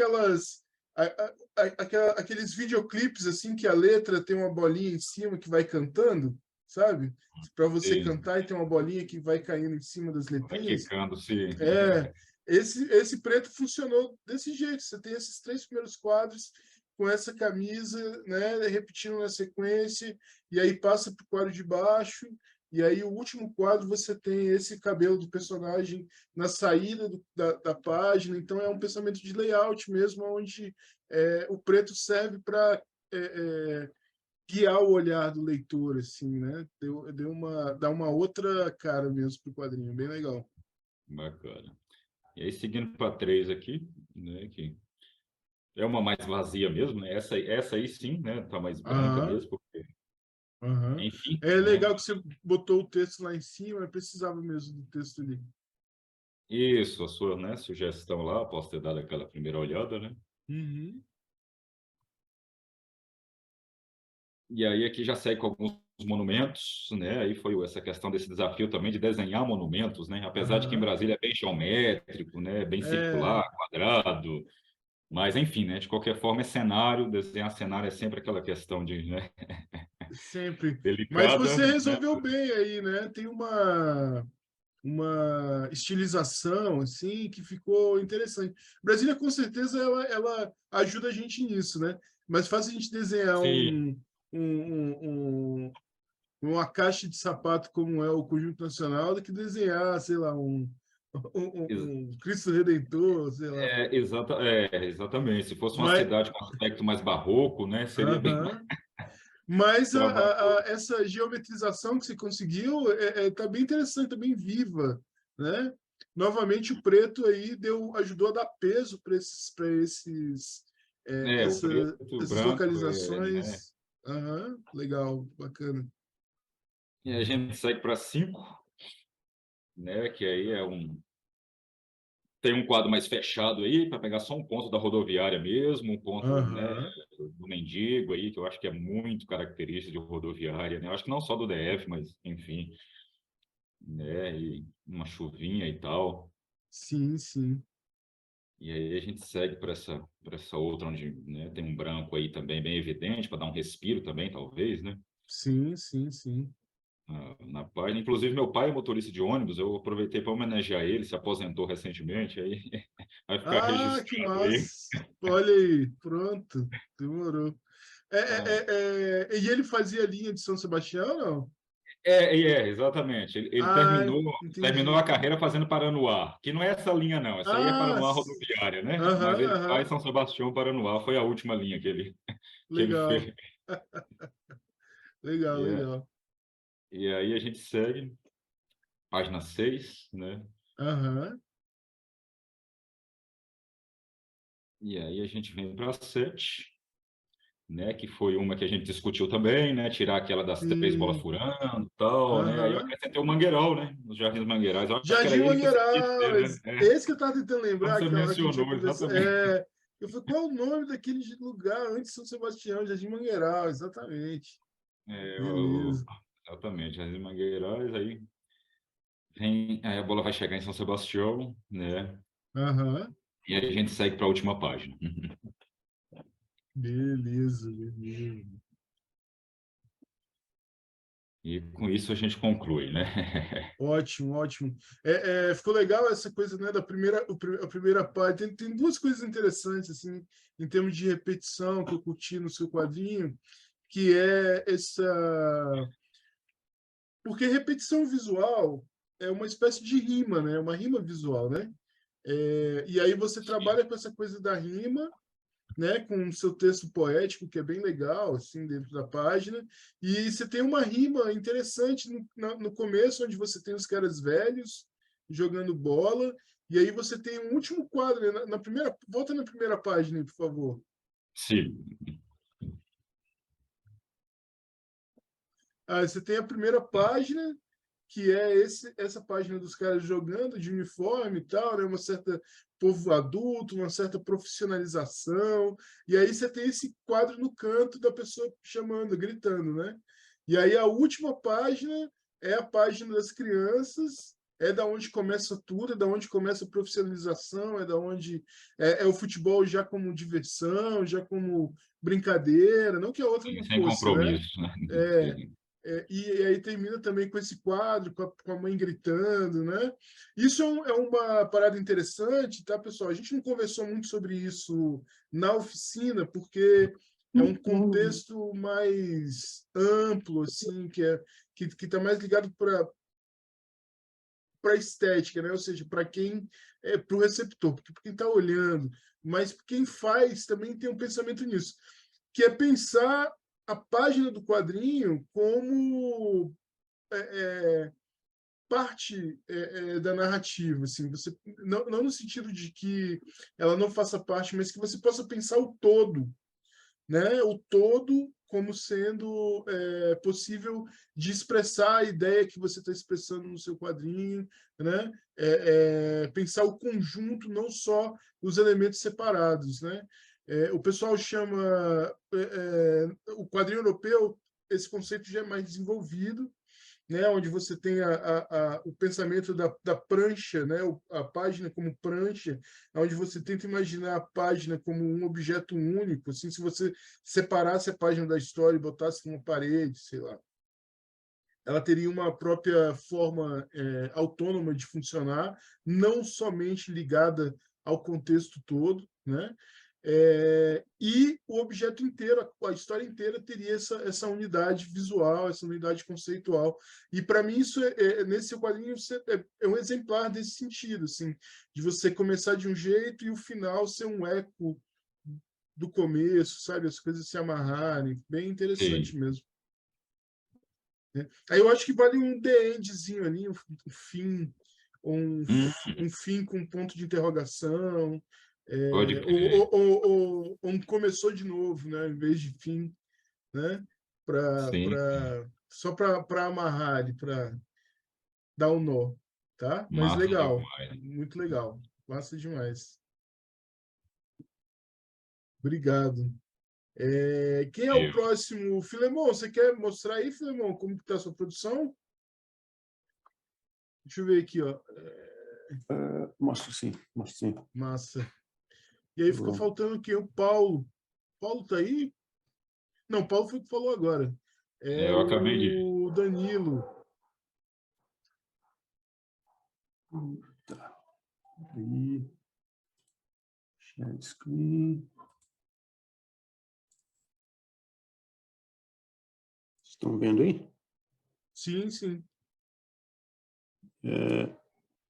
aqueles videoclipes assim que a letra tem uma bolinha em cima que vai cantando, sabe? Para você sim. cantar e tem uma bolinha que vai caindo em cima das Vai letrinhas. quicando, sim. É, esse preto funcionou desse jeito. Você tem esses três primeiros quadros com essa camisa, né, repetindo na sequência, e aí passa para o quadro de baixo, e aí o último quadro você tem esse cabelo do personagem na saída da página. Então é um pensamento de layout mesmo, onde o preto serve para guiar o olhar do leitor, assim, né? Dá uma outra cara mesmo para o quadrinho, bem legal. Bacana. E aí, seguindo para 3 aqui, né? Que é uma mais vazia mesmo, né? Essa aí sim, né? Tá mais branca Aham. mesmo, porque, Aham. enfim, É né? legal que você botou o texto lá em cima, eu precisava mesmo do texto ali. Isso, a sua, né, sugestão lá, posso ter dado aquela primeira olhada, né? Uhum. E aí aqui já segue com alguns monumentos, né? Aí foi essa questão desse desafio também de desenhar monumentos, né? Apesar de que em Aham. Brasília é bem geométrico, né? Bem É, circular, quadrado, mas enfim, né? De qualquer forma é cenário, desenhar cenário é sempre aquela questão de, né? sempre. Mas Delicada, você né? resolveu bem aí, né? Tem uma estilização, assim, que ficou interessante. Brasília, com certeza, ela ajuda a gente nisso, né? Mais fácil a gente desenhar Sim, uma caixa de sapato como é o Conjunto Nacional do que desenhar, sei lá, ex- um Cristo Redentor, sei lá. exatamente. Se fosse uma Mas, cidade com aspecto mais barroco, né? Seria bem mais aham. Mas trabalhoso. essa geometrização que você conseguiu tá bem interessante, tá bem viva, né? Novamente o preto aí ajudou a dar peso O preto, o essas branco, né? localizações. Aham, legal, bacana. E a gente segue para 5, né? Que aí tem um quadro mais fechado aí, para pegar só um ponto da rodoviária mesmo, um ponto, né, Aham, do mendigo aí, que eu acho que é muito característico de rodoviária, né? Eu acho que não só do DF, mas enfim. né? E uma chuvinha e tal. Sim, sim. E aí a gente segue para essa outra onde, né, tem um branco aí também bem evidente, para dar um respiro também, talvez, né? Sim, sim, sim. Na página. Inclusive, meu pai é motorista de ônibus, eu aproveitei para homenagear ele, se aposentou recentemente, aí vai ficar Ah, que registrado aí. massa! Olha aí, pronto, demorou. Ah, E ele fazia linha de São Sebastião, não? exatamente. Ele Ah, terminou a entendi. carreira fazendo Paranoá, que não é essa linha, não. Essa aí é Ah, Paranoá rodoviária, né? Mas aham, ele faz aham. São Sebastião Paranoá, foi a última linha que ele Legal, fez. legal, E, é- legal. e aí a gente segue, página 6, né? Aham, E aí a gente vem para 7, né? Que foi uma que a gente discutiu também, né? Tirar aquela das 3 bolas sim. furando e tal, né? Aí eu Aham. acrescentei o Mangueiral, né? Os Jardins Mangueirais. Eu acho que era Jardim ele que você quis Mangueiral, dizer, né? esse que eu estava tentando Quando lembrar, você que a hora que a gente ia mencionou, conversar. exatamente. Eu falei, qual é o nome daquele lugar antes de São Sebastião? Jardim Mangueiral, exatamente. É, Beleza. exatamente, Jardins Mangueirais, aí a bola vai chegar em São Sebastião, né? Aham. E aí a gente segue para a última página. Beleza, beleza. E com isso a gente conclui, né? Ótimo, ótimo. Ficou legal essa coisa, né, da a primeira parte. Tem duas coisas interessantes, assim, em termos de repetição, que eu curti no seu quadrinho, que é essa. Porque repetição visual é uma espécie de rima, né? Uma rima visual, né? E aí você trabalha com essa coisa da rima, né, com o seu texto poético, que é bem legal, assim, dentro da página, e você tem uma rima interessante no começo, onde você tem os caras velhos jogando bola, e aí você tem um último quadro, né, na primeira, volta na primeira página, aí, por favor. Sim, Aí você tem a primeira página, que é essa página dos caras jogando de uniforme e tal, né? Uma certa povo adulto, uma certa profissionalização. E aí você tem esse quadro no canto da pessoa chamando, gritando, né? E aí a última página é a página das crianças, é da onde começa tudo, é da onde começa a profissionalização, é da onde é o futebol já como diversão, já como brincadeira, não que a outra não sem fosse, né? compromisso, né? É, e aí termina também com esse quadro, com a mãe gritando, né? Isso é uma parada interessante, tá, pessoal? A gente não conversou muito sobre isso na oficina, porque é um contexto mais amplo, assim, que está mais ligado para a estética, né? Ou seja, para quem para o receptor, porque para quem está olhando, mas quem faz também tem um pensamento nisso, que é pensar a página do quadrinho como parte da narrativa, assim, você não no sentido de que ela não faça parte, mas que você possa pensar o todo, né? O todo como sendo possível de expressar a ideia que você está expressando no seu quadrinho, né? Pensar o conjunto, não só os elementos separados, né? O pessoal chama o quadrinho europeu, esse conceito já é mais desenvolvido, né, onde você tem o pensamento da prancha, né, a página como prancha, onde você tenta imaginar a página como um objeto único, assim, se você separasse a página da história e botasse numa parede, sei lá, ela teria uma própria forma autônoma de funcionar, não somente ligada ao contexto todo, né? E o objeto inteiro, a história inteira teria essa unidade visual, essa unidade conceitual. E para mim isso nesse quadrinho é um exemplar desse sentido, assim, de você começar de um jeito e o final ser um eco do começo, sabe, as coisas se amarrarem, bem interessante Sim. mesmo, né? Aí eu acho que vale um the endzinho ali, um fim, um, Hum, um fim com ponto de interrogação, pode crer. ou um começou de novo, né, em vez de fim, né, Sim, só para amarrar ali, para dar um nó, tá? Mas massa legal, demais. muito legal, massa demais. Obrigado. Quem é o Eu. próximo? Filemon, você quer mostrar aí, Filemon, como está a sua produção? Deixa eu ver aqui, ó. Mostro sim, mostro sim. Massa. E aí ficou Boa. faltando o quê? O Paulo. Paulo tá aí? Não, o Paulo foi o que falou agora. É Eu acabei de. o Danilo. Tá. Aí. Share screen. Estão vendo aí? Sim, sim.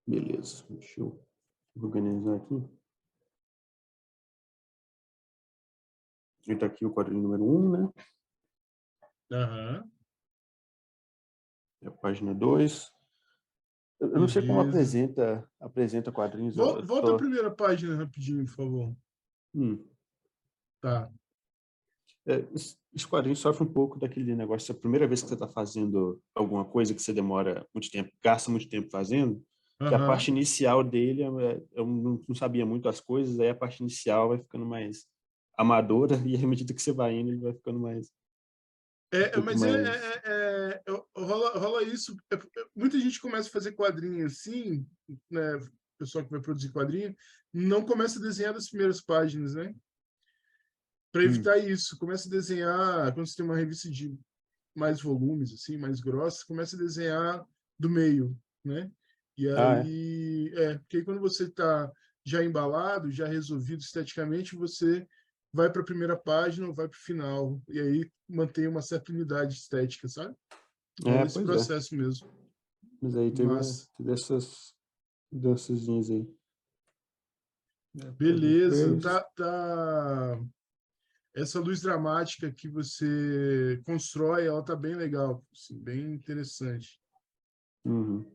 Beleza. Deixa eu organizar aqui. Está aqui o quadrinho número 1, né? Aham. É a página 2. Eu não sei como Beleza. apresenta quadrinhos. Volta à primeira página rapidinho, por favor. Tá. Esse quadrinho sofre um pouco daquele negócio. A primeira vez que você está fazendo alguma coisa que você demora muito tempo, gasta muito tempo fazendo, que a Aham. parte inicial dele, eu não sabia muito as coisas, aí a parte inicial vai ficando mais amadora, e à medida que você vai indo, ele vai ficando mais... Mas rola isso. Muita gente começa a fazer quadrinho assim, né? O pessoal que vai produzir quadrinho, não começa a desenhar das primeiras páginas, né? Para evitar isso. Começa a desenhar, quando você tem uma revista de mais volumes, assim, mais grossa, começa a desenhar do meio, né? E aí, porque aí quando você está já embalado, já resolvido esteticamente, você vai para a primeira página ou vai para o final. E aí mantém uma certa unidade estética, sabe? Rola esse Pois é. processo mesmo. Mas aí teve Mas, essas dançazinhas aí. beleza. Essa luz dramática que você constrói, ela tá bem legal, assim, bem interessante. Uhum.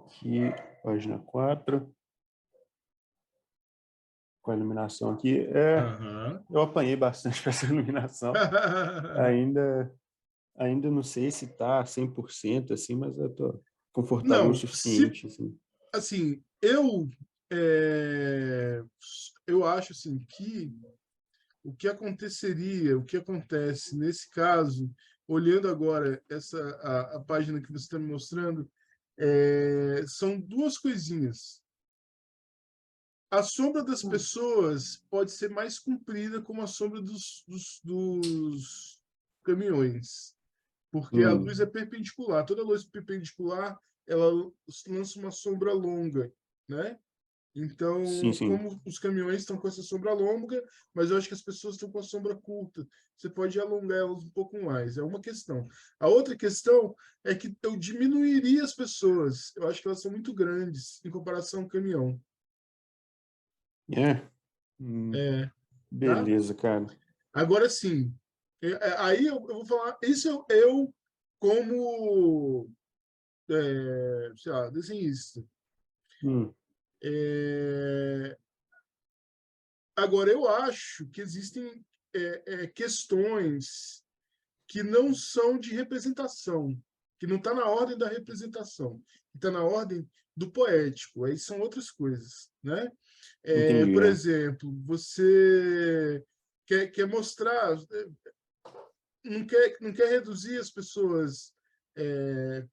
Aqui, página 4. Com a iluminação aqui. Aham. Eu apanhei bastante com essa iluminação. Ainda não sei se tá 100% assim, mas eu tô confortável o Não, suficiente, assim. assim, eu acho assim que o que aconteceria, o que acontece nesse caso, olhando agora a página que você está me mostrando, são duas coisinhas. A sombra das pessoas pode ser mais comprida como a sombra dos caminhões, porque a luz é perpendicular. Toda luz perpendicular, ela lança uma sombra longa, né? Então, Sim. como os caminhões estão com essa sombra longa, mas eu acho que as pessoas estão com a sombra curta. Você pode alongar elas um pouco mais. É uma questão. A outra questão é que eu diminuiria as pessoas. Eu acho que elas são muito grandes em comparação ao caminhão. Tá? Beleza, cara. Agora sim. Aí eu vou falar. Isso eu como, sei lá, desenhista. Agora, eu acho que existem questões que não são de representação, que não está na ordem da representação, que está na ordem do poético. Aí são outras coisas, né? Entendi. Por exemplo, você quer mostrar, não quer reduzir as pessoas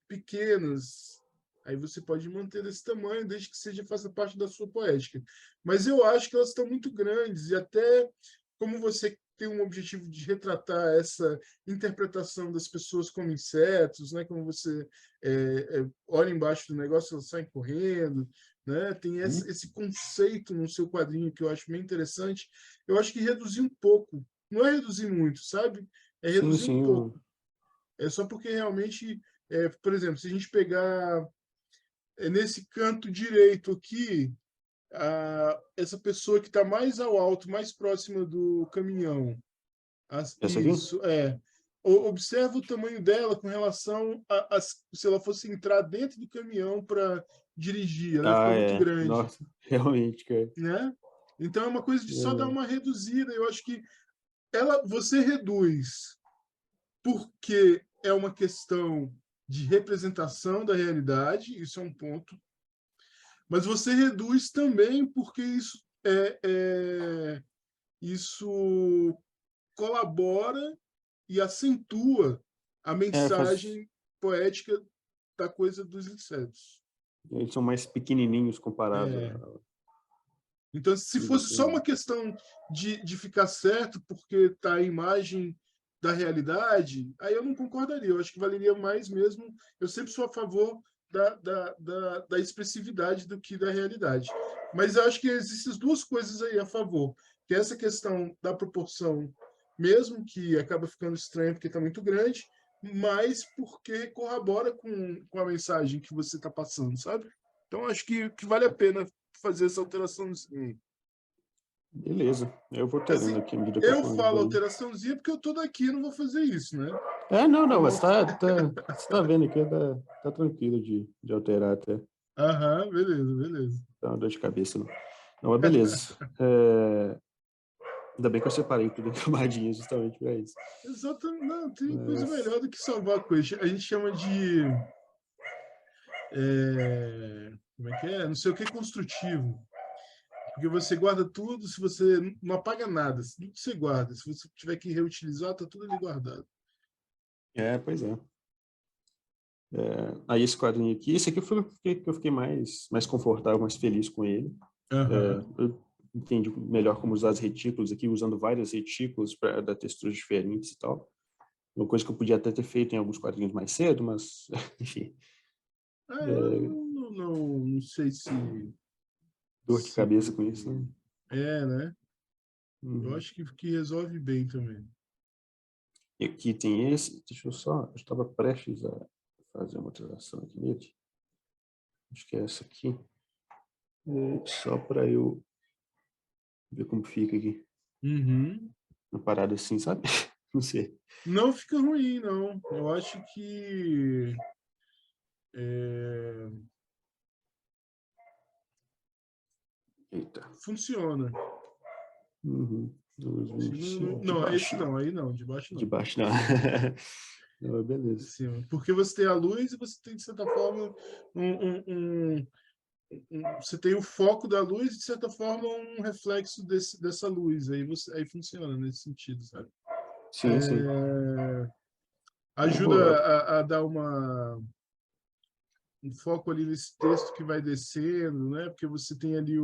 pequenas. Aí você pode manter desse tamanho, desde que faça parte da sua poética. Mas eu acho que elas estão muito grandes, e até como você tem um objetivo de retratar essa interpretação das pessoas como insetos, né? Como você olha embaixo do negócio, elas saem correndo, né? Tem esse conceito no seu quadrinho que eu acho bem interessante. Eu acho que reduzir um pouco, não é reduzir muito, sabe? É reduzir um pouco. É só porque realmente, por exemplo, se a gente pegar nesse canto direito aqui, essa pessoa que está mais ao alto, mais próxima do caminhão. Essa aqui? Isso, observa o tamanho dela com relação se ela fosse entrar dentro do caminhão para dirigir, ela fica muito grande. Nossa, realmente, cara. Né? Então é uma coisa de só dar uma reduzida. Eu acho que você reduz porque é uma questão de representação da realidade, isso é um ponto. Mas você reduz também porque isso colabora e acentua a mensagem poética da coisa dos insetos. Eles são mais pequenininhos comparado É. a... Então, se fosse só uma questão de ficar certo porque está a imagem da realidade, aí eu não concordaria. Eu acho que valeria mais mesmo. Eu sempre sou a favor da expressividade do que da realidade. Mas eu acho que existem as duas coisas aí a favor, que é essa questão da proporção, mesmo que acaba ficando estranho porque está muito grande, mas porque corrobora com a mensagem que você está passando, sabe? Então, acho que vale a pena fazer essa alteraçãozinha. Beleza, eu vou terando Assim, aqui à medida que eu eu for falo vendo. alteraçãozinha porque eu tô daqui e não vou fazer isso, né? Não, mas você tá vendo aqui, tá tranquilo de alterar até. Aham, beleza, beleza. Dá uma dor de cabeça, não. Não, mas beleza. Ainda bem que eu separei tudo em camadinhas justamente para isso. Exatamente. Não, tem coisa Mas... melhor do que salvar coisa. A gente chama de... como é que é? Não sei o que construtivo. Porque você guarda tudo, se você não apaga nada, tudo você guarda. Se você tiver que reutilizar, tá tudo ali guardado. Pois é. Aí esse quadrinho aqui, esse aqui foi o que eu fiquei mais confortável, mais feliz com ele. Aham. Eu entendi melhor como usar as retículas aqui, usando várias retículas para dar texturas diferentes e tal. Uma coisa que eu podia até ter feito em alguns quadrinhos mais cedo, mas, enfim. Eu não sei se... Dor de cabeça com isso, né? né? Eu Uhum. acho que resolve bem também. E aqui tem esse, eu estava prestes a fazer uma alteração aqui nele. Acho que é essa aqui. Só para eu ver como fica aqui. Uhum. Uma parada assim, sabe? Não sei. Não fica ruim, não. Eu acho que Eita. funciona. Uhum. Não, esse não, aí não, de baixo não. De baixo não. Não, beleza. De cima. Porque você tem a luz e você tem, de certa forma, você tem o foco da luz e, de certa forma, um reflexo dessa luz. Aí funciona nesse sentido, sabe? Sim. Ajuda a dar um foco ali nesse texto que vai descendo, né? Porque você tem ali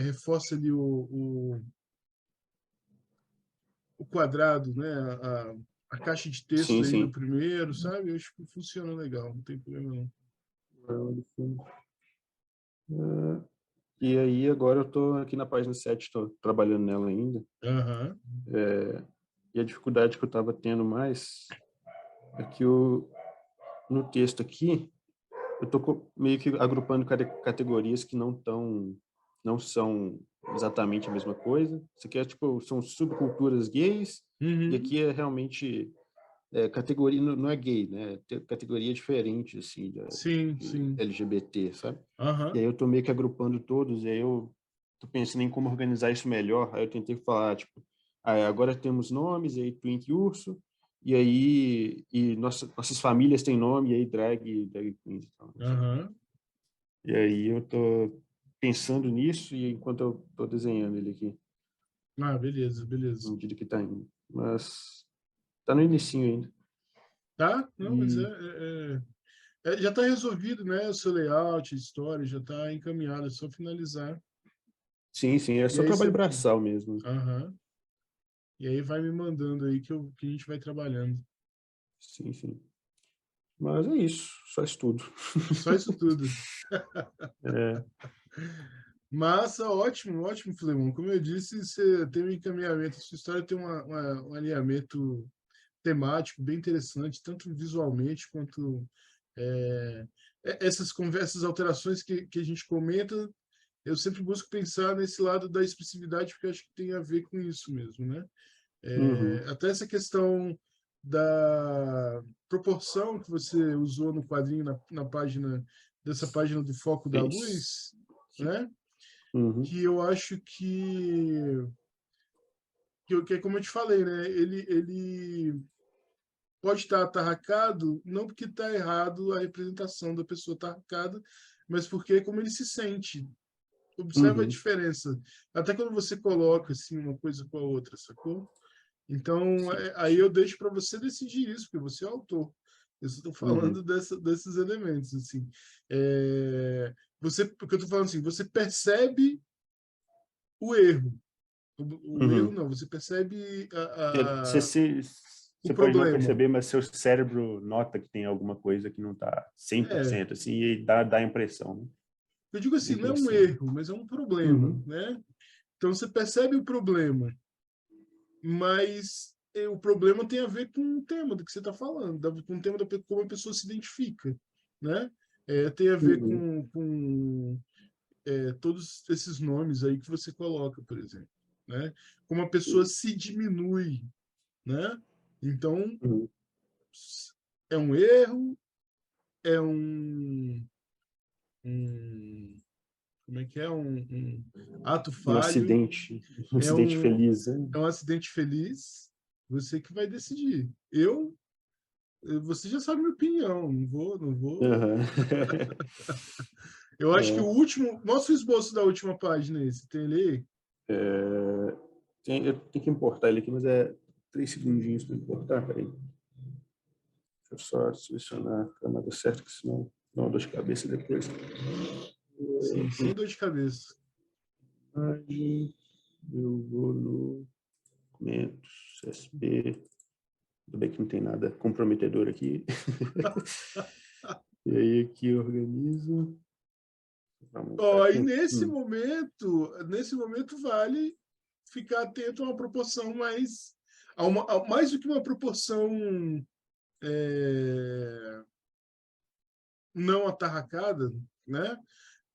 reforça ali o quadrado, né? A caixa de texto aí do Sim. primeiro, sabe? Eu acho que funciona legal, não tem problema não. E aí agora eu tô aqui na página 7, estou trabalhando nela ainda. Aham. E a dificuldade que eu estava tendo mais é que no texto aqui eu tô meio que agrupando categorias que não são exatamente a mesma coisa. Isso aqui são subculturas gays, e aqui é realmente categoria, não é gay, né? Categoria diferente, assim, Sim. LGBT, sabe? Aham. E aí eu tô meio que agrupando todos, e aí eu tô pensando em como organizar isso melhor. Aí eu tentei falar, agora temos nomes, e aí Twink e Urso, e aí nossas famílias têm nome, e aí drag queens e tal. Aham. E aí eu tô pensando nisso e enquanto eu tô desenhando ele aqui, Beleza. na medida que tá indo. Mas tá no inicinho ainda. Tá? Não, mas E já está resolvido, né? O seu layout, a história já está encaminhado, é só finalizar. sim, é E só aí trabalho você... braçal mesmo. Aham. E aí vai me mandando aí que a gente vai trabalhando. Sim. Mas é isso, só estudo. Só isso tudo. É, Massa, ótimo, Filemon. Como eu disse, você tem um encaminhamento, a sua história tem um alinhamento temático bem interessante, tanto visualmente quanto essas conversas, alterações que a gente comenta. Eu sempre busco pensar nesse lado da expressividade, porque acho que tem a ver com isso mesmo, né? Até essa questão da proporção que você usou no quadrinho, na página, dessa página do foco da isso. luz, né? Uhum. Que eu acho que é como eu te falei, né? Ele pode estar atarracado, não porque está errado a representação da pessoa atarracada, mas porque é como ele se sente. Observa a Uhum. diferença. Até quando você coloca assim uma coisa com a outra, sacou? Então, Sim. aí eu deixo para você decidir isso, porque você é o autor. Eu só estou falando desses elementos, assim. Porque eu estou falando assim, você percebe o erro. O erro não, você percebe o Você pode não problema. perceber, mas seu cérebro nota que tem alguma coisa que não está 100%, assim, e dá a impressão, né? Eu digo assim, não é um Influencia. erro, mas é um problema, Uhum. né? Então você percebe o problema, mas o problema tem a ver com o tema do que você está falando, com o tema da como a pessoa se identifica, né? Tem a ver Uhum. com todos esses nomes aí que você coloca, por exemplo, né? Como a pessoa se diminui, né? Então, Uhum. é um erro, é um como é que é? Um ato Um falho, acidente, um é acidente um, feliz, né? é um acidente feliz, você que vai decidir. Você já sabe minha opinião, não vou. Aham. Eu acho que o É. último, mostra o esboço da última página aí, você tem ele aí? Eu tenho que importar ele aqui, mas é 3 segundinhos para importar, peraí. Deixa eu só selecionar a camada certa, que senão dá uma dor de cabeça depois. Sim, sem dor de cabeça. Eu vou no documentos, CSB. Tudo bem que não tem nada comprometedor aqui. E aí aqui eu organizo. E nesse momento vale ficar atento a uma proporção mais do que uma proporção não atarracada, né?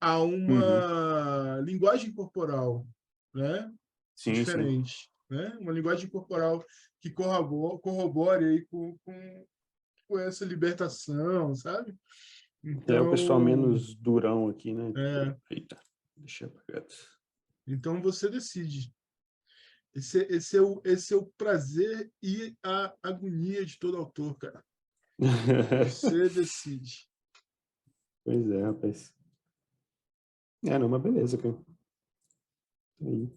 A Uhum. uma linguagem corporal, né? Sim, sim. Diferente, né? Uma linguagem corporal que corrobore aí com essa libertação, sabe? É o pessoal Então, menos durão aqui, né? é, Eita, deixa apagado. então você decide. Esse é o prazer e a agonia de todo autor, cara. Você decide. Pois é, rapaz. Não, mas beleza, cara. Aí.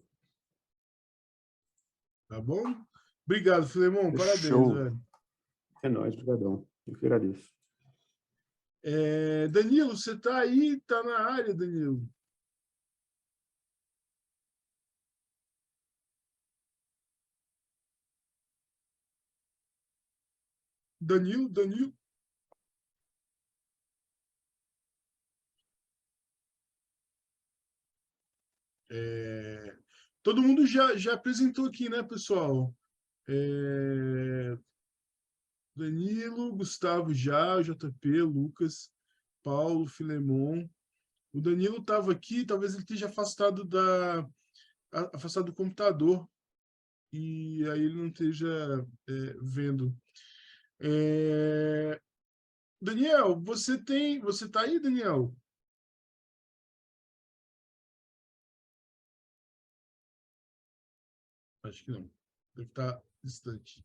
Tá bom? Obrigado, Filemon. Parabéns, Show. velho. É nóis, brigadão. Eu que agradeço. Danilo, você tá aí? Tá na área, Danilo? Danilo. Todo mundo já apresentou aqui, né, pessoal? Danilo, Gustavo já, JP, Lucas, Paulo, Filemon. O Danilo estava aqui, talvez ele esteja afastado do computador e aí ele não esteja vendo. Daniel, você tá aí, Daniel? Acho que não. Deve estar distante.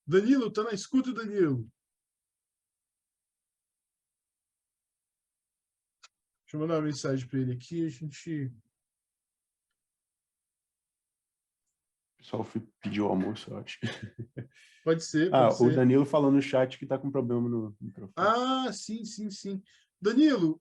Danilo, tá na escuta, Danilo? Deixa eu mandar uma mensagem para ele aqui, a gente... O pessoal pediu almoço, eu acho. Pode ser, pode O ser. Danilo falou no chat que tá com problema no microfone. Sim. Danilo,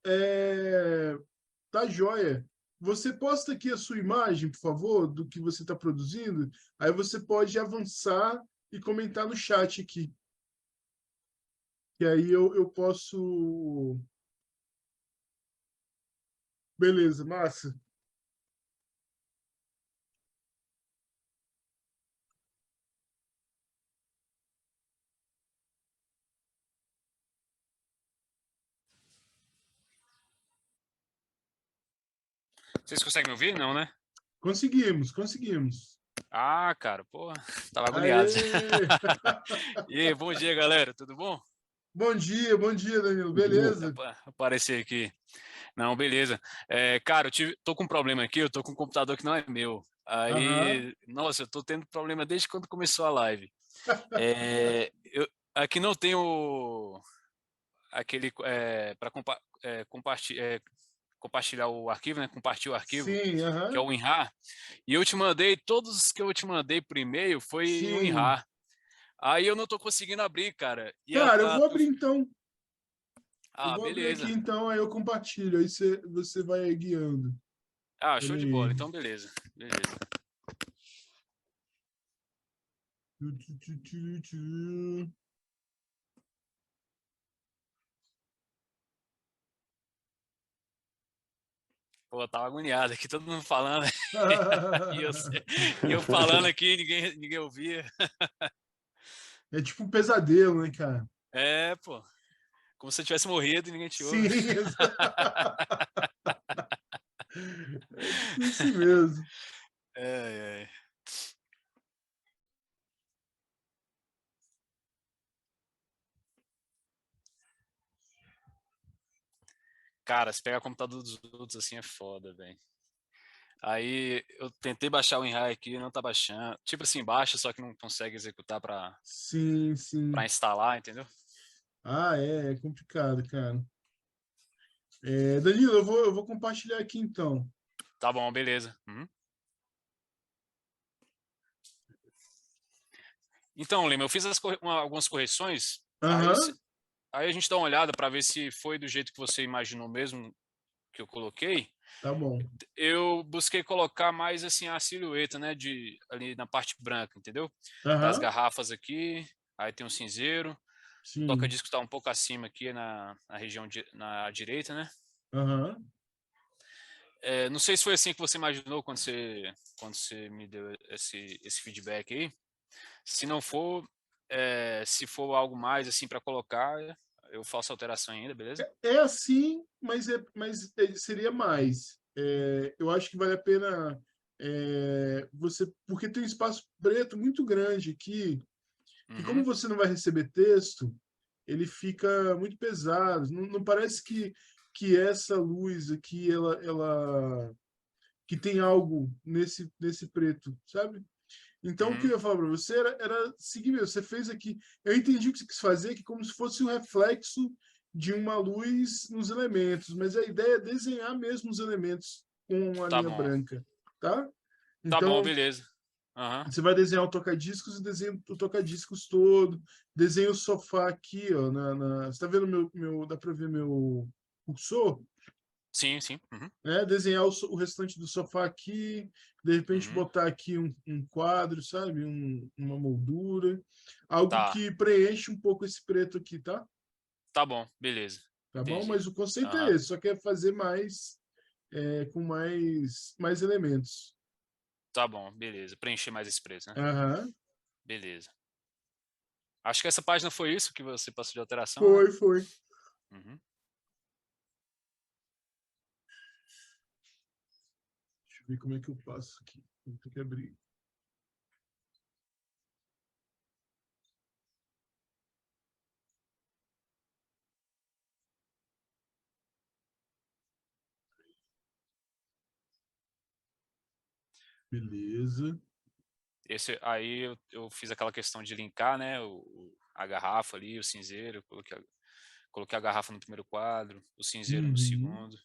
tá joia. Você posta aqui a sua imagem, por favor, do que você está produzindo. Aí você pode avançar e comentar no chat aqui. Que aí eu posso... Beleza, massa. Vocês conseguem me ouvir? Não, né? Conseguimos. Ah, cara, porra, tava agoniado. Aê! E aí, bom dia, galera, tudo bom? Bom dia, Danilo. Dia. Beleza? Aparecer aqui. Não, beleza. Cara, tô com um problema aqui, eu tô com um computador que não é meu. Aham. Aí, nossa, eu tô tendo problema desde quando começou a live. Aqui não tem aquele para compartilhar, compartilhar o arquivo, né? Compartilhar o arquivo, Sim, que é aham. o WinRAR. E eu te mandei, todos os que eu te mandei por e-mail foi em Sim. WinRAR. Aí eu não tô conseguindo abrir, cara. E Cara, eu vou abrir então. Eu Ah, vou abrir aqui beleza. então, aí eu compartilho. Aí você vai guiando. Ah, Pera show de aí. bola. Então, beleza. Beleza. Pô, eu tava agoniado aqui, todo mundo falando. E eu falando aqui, ninguém ouvia. É tipo um pesadelo, né, cara? É, pô. Como se eu tivesse morrido e ninguém te ouve. Sim, é tipo isso mesmo. É. Cara, se pegar o computador dos outros assim é foda, velho. Aí eu tentei baixar o WinRAR aqui, não tá baixando. Tipo assim, baixa, só que não consegue executar pra Sim, sim. instalar, entendeu? Ah, é complicado, cara. Danilo, eu vou compartilhar aqui então. Tá bom, beleza. Uhum. Então, Lima, eu fiz algumas correções, Aham, aí a gente dá uma olhada para ver se foi do jeito que você imaginou mesmo que eu coloquei. tá bom. Eu busquei colocar mais assim a silhueta, né, ali na parte branca, entendeu? Das Aham, garrafas aqui, aí tem um cinzeiro, o sim. toca-disco está um pouco acima aqui na região na direita, né? Aham. Não sei se foi assim que você imaginou quando você me deu esse feedback aí. Se não for, se for algo mais assim para colocar, eu faço alteração ainda, beleza? É assim, mas seria mais. Eu acho que vale a pena você, porque tem um espaço preto muito grande aqui, que como Uhum, você não vai receber texto, ele fica muito pesado. Não, não parece que essa luz aqui, ela que tem algo nesse preto, sabe? Então, o que eu uhum, ia falar para você era seguir mesmo. Você fez aqui. Eu entendi o que você quis fazer, que como se fosse um reflexo de uma luz nos elementos, mas a ideia é desenhar mesmo os elementos com uma tá linha bom. branca, tá? Tá bom, Então, beleza. Aham. você vai desenhar o toca-discos e desenha o toca-discos todo, desenha o sofá aqui, ó, você está vendo dá para ver meu cursor? Sim, sim. Uhum, Né? Desenhar o restante do sofá aqui, de repente uhum. botar aqui um quadro, sabe? Uma moldura, algo Tá, que preenche um pouco esse preto aqui, tá? tá bom, beleza. Tá bom? Entendi. Mas o conceito é Aham. esse, só quer fazer mais, com mais elementos. Tá bom, beleza. Preencher mais esse preço, né? Aham. Beleza. Acho que essa página foi isso que você passou de alteração, né? Foi. Uhum. Deixa eu ver como é que eu passo aqui. Vou ter que abrir. Beleza. Esse aí eu fiz aquela questão de linkar, né? A garrafa ali, o cinzeiro, coloquei a garrafa no primeiro quadro, o cinzeiro no Uhum. segundo.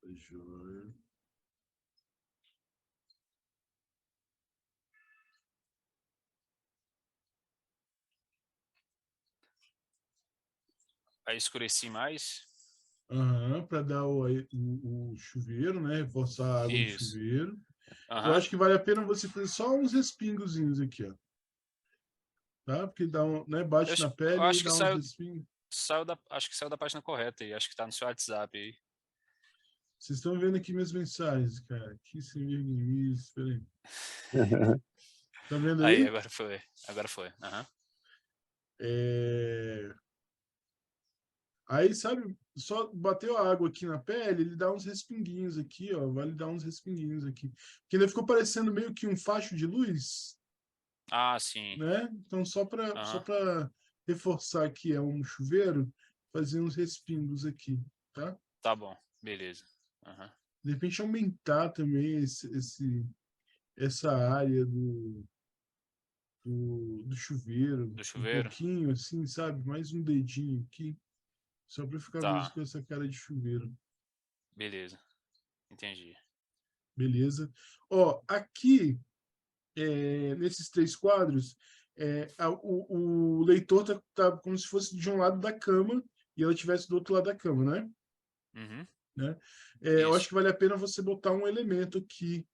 Tá joia. Aí escureci mais. Aham, para dar o chuveiro, né? Reforçar a água do Isso. chuveiro. Eu Aham. acho que vale a pena você fazer só uns respingozinhos aqui, ó. Tá? Porque dá né? Bate na Eu pele e acho que dá uns respingos. acho que saiu da página correta aí. Acho que tá no seu WhatsApp aí. Vocês estão vendo aqui minhas mensagens, cara. Que sem vergonhice. Espera aí. Tá vendo Aí, aí? agora foi. Agora foi. Aham. É... Aí, sabe, só bateu a água aqui na pele, ele dá uns respinguinhos aqui, ó. Vale dar uns respinguinhos aqui. Que ainda ficou parecendo meio que um facho de luz, Ah, sim. né? Então, só Aham. para reforçar que é um chuveiro, fazer uns respingos aqui, tá? Tá bom. Beleza. Aham. De repente aumentar também essa área do chuveiro, Do um chuveiro? pouquinho assim, sabe? Mais um dedinho aqui. Só para ficar mesmo Tá, com essa cara de chuveiro. beleza. Entendi. Beleza? Ó, aqui, nesses 3 quadros, o leitor tá como se fosse de um lado da cama e ela estivesse do outro lado da cama, né? Uhum, Né? Eu acho isso. que vale a pena você botar um elemento aqui,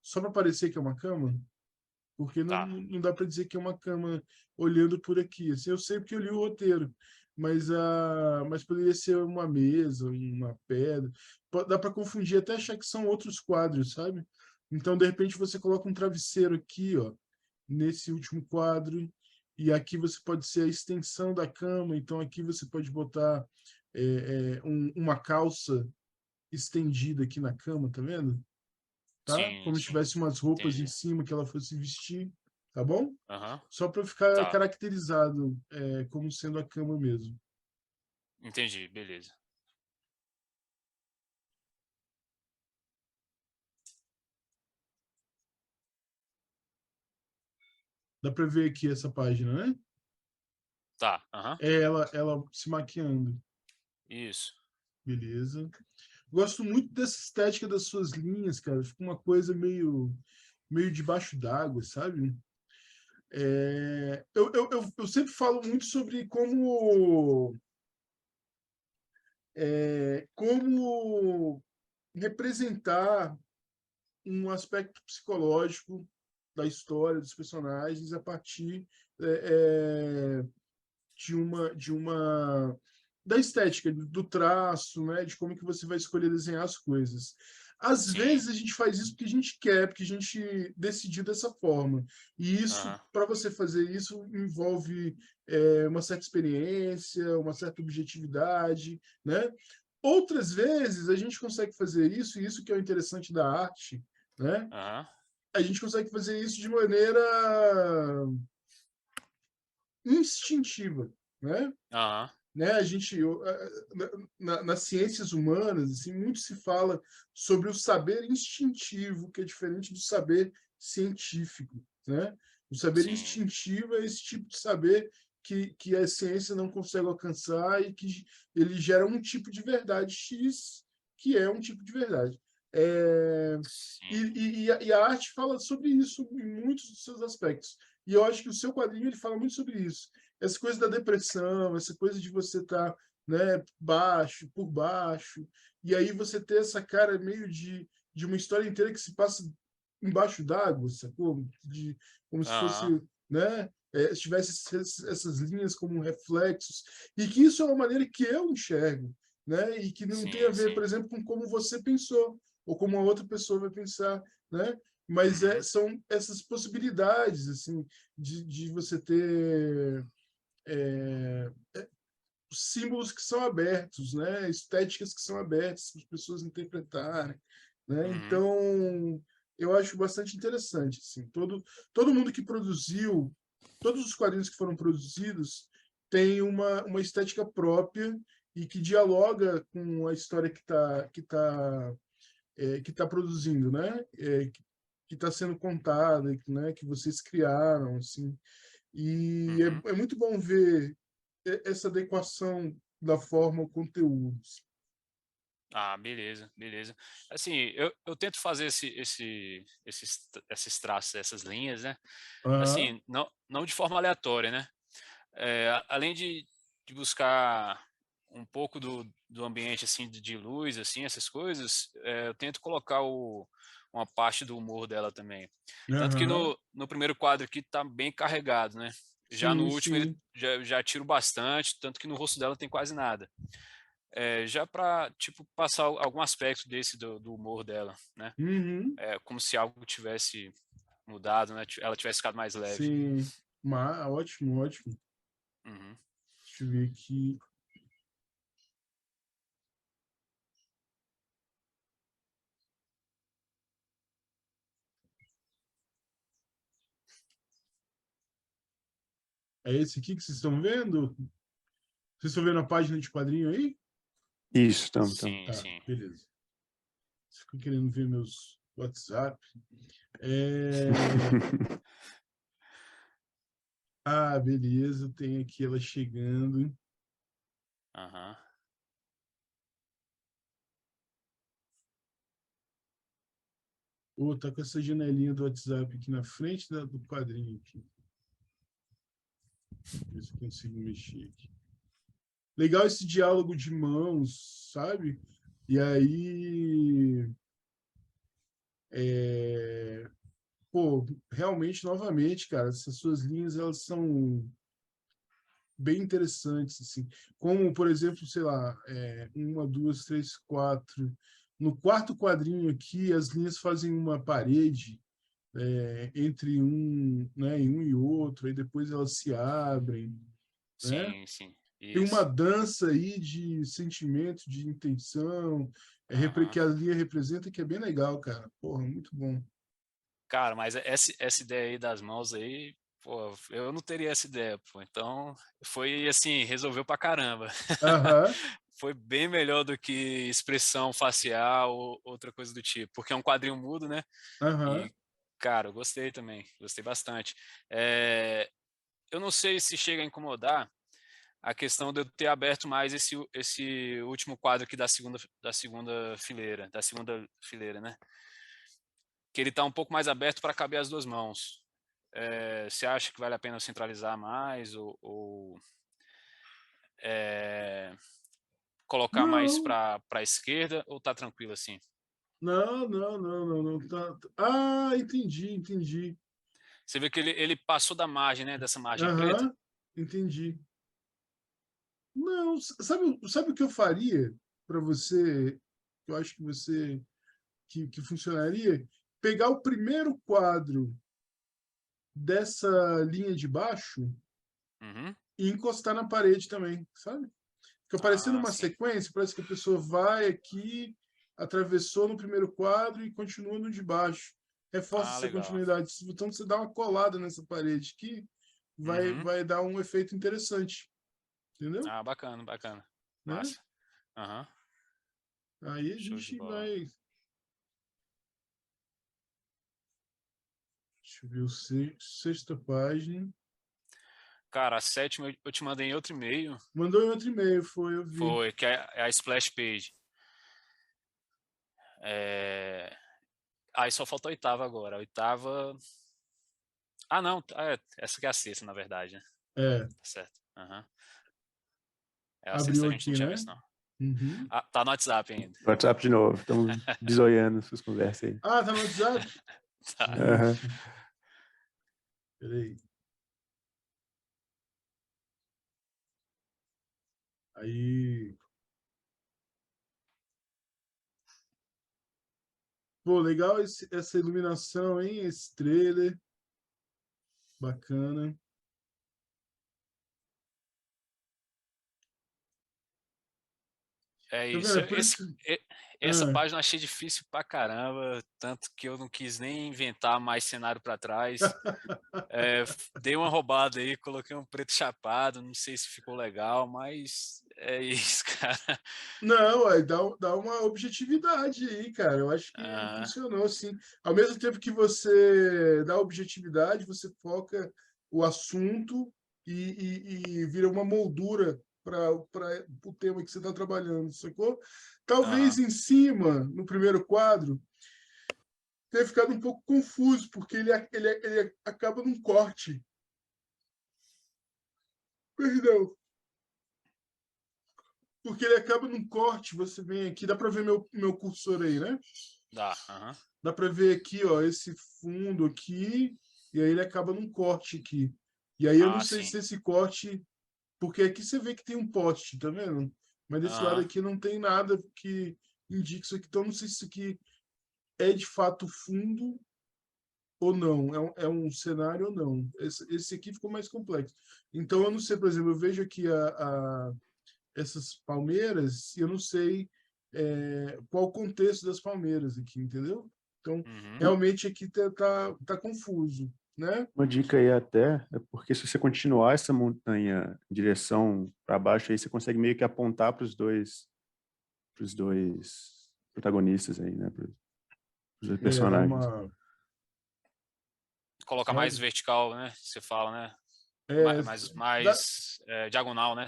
só para parecer que é uma cama, porque não, Tá, não dá para dizer que é uma cama olhando por aqui. Assim, eu sei porque eu li o roteiro, mas poderia ser uma mesa, uma pedra. Dá para confundir, até achar que são outros quadros, sabe? Então, de repente, você coloca um travesseiro aqui, ó, nesse último quadro, e aqui você pode ser a extensão da cama. Então, aqui você pode botar uma calça estendida aqui na cama, tá vendo? Tá? sim, Como se sim. tivesse umas roupas em Entendi. cima que ela fosse vestir, tá bom? Aham, Só para ficar tá. caracterizado como sendo a cama mesmo. Entendi, beleza. Dá para ver aqui essa página, né? Tá, aham. É ela se maquiando. Isso. Beleza. Gosto muito dessa estética das suas linhas, cara. Fica uma coisa meio debaixo d'água, sabe? Eu sempre falo muito sobre como representar um aspecto psicológico da história dos personagens a partir de uma da estética, do traço, né, de como que você vai escolher desenhar as coisas. Às Sim. vezes a gente faz isso porque a gente quer, porque a gente decidiu dessa forma. E isso, Aham. para você fazer isso, envolve uma certa experiência, uma certa objetividade, né? Outras vezes a gente consegue fazer isso, e isso que é o interessante da arte, né? Aham. A gente consegue fazer isso de maneira instintiva, né? Aham. A gente nas ciências humanas assim muito se fala sobre o saber instintivo, que é diferente do saber científico, né? O saber Sim. instintivo é esse tipo de saber que a ciência não consegue alcançar e que ele gera um tipo de verdade X, que é um tipo de verdade. É, Sim. e a arte fala sobre isso em muitos dos seus aspectos. E eu acho que o seu quadrinho ele fala muito sobre isso. Essa coisa da depressão, essa coisa de você estar, né, por baixo, e aí você ter essa cara meio de uma história inteira que se passa embaixo d'água, sacou? Como se fosse, Aham. né, se tivesse essas linhas como reflexos, e que isso é uma maneira que eu enxergo, né, e que não tem a Sim, ver, por sim. exemplo, com como você pensou, ou como a outra pessoa vai pensar, né? Mas Uhum. são essas possibilidades, assim, de você ter é, símbolos que são abertos, né? Estéticas que são abertas para as pessoas interpretarem, né? Uhum. Então, eu acho bastante interessante, assim. Todo mundo que produziu, todos os quadrinhos que foram produzidos têm uma estética própria e que dialoga com a história que tá produzindo, né? Que está sendo contada, né? Que vocês criaram, assim. E Uhum. é muito bom ver essa adequação da forma ao conteúdo. Ah, beleza, beleza. Assim, eu tento fazer esses traços, essas linhas, né? Aham, Assim, não de forma aleatória, né? Além de buscar um pouco do ambiente, assim, de luz, assim, essas coisas, eu tento colocar uma parte do humor dela também. Tanto que aham. no primeiro quadro aqui tá bem carregado, né? Já no Sim, último ele sim. já tiro bastante, tanto que no rosto dela tem quase nada. Já para tipo passar algum aspecto desse do humor dela, né? Uhum, Como se algo tivesse mudado, né? Ela tivesse ficado mais leve. sim. Ótimo, ótimo. Uhum. Deixa eu ver aqui. É esse aqui que vocês estão vendo? Vocês estão vendo a página de quadrinho aí? Isso, então. Sim, Tá, sim. beleza. Vocês ficam querendo ver meus WhatsApp. É... Ah, beleza, tem aqui ela chegando. Aham. Ô, tá com essa janelinha do WhatsApp aqui na frente do quadrinho aqui. Ver se eu consigo mexer aqui. Legal esse diálogo de mãos, sabe? E aí, pô, realmente, novamente, cara, essas suas linhas, elas são bem interessantes, assim. Como, por exemplo, sei lá, uma, duas, três, quatro. No quarto quadrinho aqui, as linhas fazem uma parede entre né, um e outro, aí depois elas se abrem, né? Sim, Tem uma isso. dança aí de sentimento, de intenção, Aham. que a linha representa, que é bem legal, cara. Porra, muito bom. Cara, mas essa ideia aí das mãos aí, pô, eu não teria essa ideia, pô. Então, foi assim, resolveu pra caramba. Aham, Foi bem melhor do que expressão facial ou outra coisa do tipo, porque é um quadrinho mudo, né? aham. E, cara, eu gostei também, gostei bastante. É, eu não sei se chega a incomodar a questão de eu ter aberto mais esse último quadro aqui da segunda fileira, né? Que ele está um pouco mais aberto para caber as duas mãos. Você acha que vale a pena centralizar mais ou é, colocar mais Não, para a esquerda ou tá tranquilo assim? não, não, não, não, não. Ah, entendi, entendi. Você vê que ele passou da margem, né? Dessa margem preta? Aham, entendi. Não, sabe o que eu faria para você? Eu acho que você que funcionaria? Pegar o primeiro quadro dessa linha de baixo Uhum. e encostar na parede também, sabe? Fica parecendo Ah, uma sim. sequência, parece que a pessoa vai aqui, atravessou no primeiro quadro e continua no de baixo. Reforça Ah, essa legal. continuidade. Então, você dá uma colada nessa parede aqui, Uhum. vai dar um efeito interessante, entendeu? Ah, bacana, bacana. Né? Massa. Aham. Aí a Show de gente bola. vai. Deixa eu ver sexta página. Cara, a sétima eu te mandei em outro e-mail. Mandou em outro e-mail, eu vi. Foi, que é a splash page. É... Aí só falta a oitava agora. A oitava. Ah, não. Essa aqui é a sexta, na verdade, né? É, Tá certo. Aham. É a sexta abriu a gente não aqui, tinha né? visto, não. Uhum. Ah, tá no WhatsApp ainda. WhatsApp de novo, estamos bisoiando suas conversas aí. Ah, tá no WhatsApp? Tá. Aham. Gente, peraí. Aí. Pô, legal essa iluminação, hein? Esse trailer. Bacana. É Tá isso. vendo? É por isso que. Essa Ah, página eu achei difícil pra caramba, tanto que eu não quis nem inventar mais cenário pra trás. Dei uma roubada aí, coloquei um preto chapado, não sei se ficou legal, mas é isso, cara. não, dá uma objetividade aí, cara. Eu acho que Ah, funcionou, sim. Ao mesmo tempo que você dá objetividade, você foca o assunto e vira uma moldura para o tema que você está trabalhando, sacou? Talvez aham. em cima, no primeiro quadro, tenha ficado um pouco confuso, porque ele acaba num corte. Perdão. Porque ele acaba num corte, você vem aqui, dá para ver meu cursor aí, né? Dá, aham. Dá para ver aqui, ó, esse fundo aqui, e aí ele acaba num corte aqui. E aí eu não Ah, sei sim. se esse corte, porque aqui você vê que tem um poste, tá vendo? Mas desse lado Aham. aqui não tem nada que indique isso aqui. Então eu não sei se isso aqui é de fato fundo ou não, é um cenário ou não. Esse aqui ficou mais complexo. Então eu não sei, por exemplo, eu vejo aqui essas palmeiras e eu não sei qual o contexto das palmeiras aqui, entendeu? Então, Uhum. realmente aqui tá confuso, né? Uma dica aí até é porque se você continuar essa montanha em direção para baixo, aí você consegue meio que apontar para os dois protagonistas aí, né? Para os dois Dá personagens. uma, Colocar mais sabe? vertical, né? Você fala, né? É, mais diagonal, né?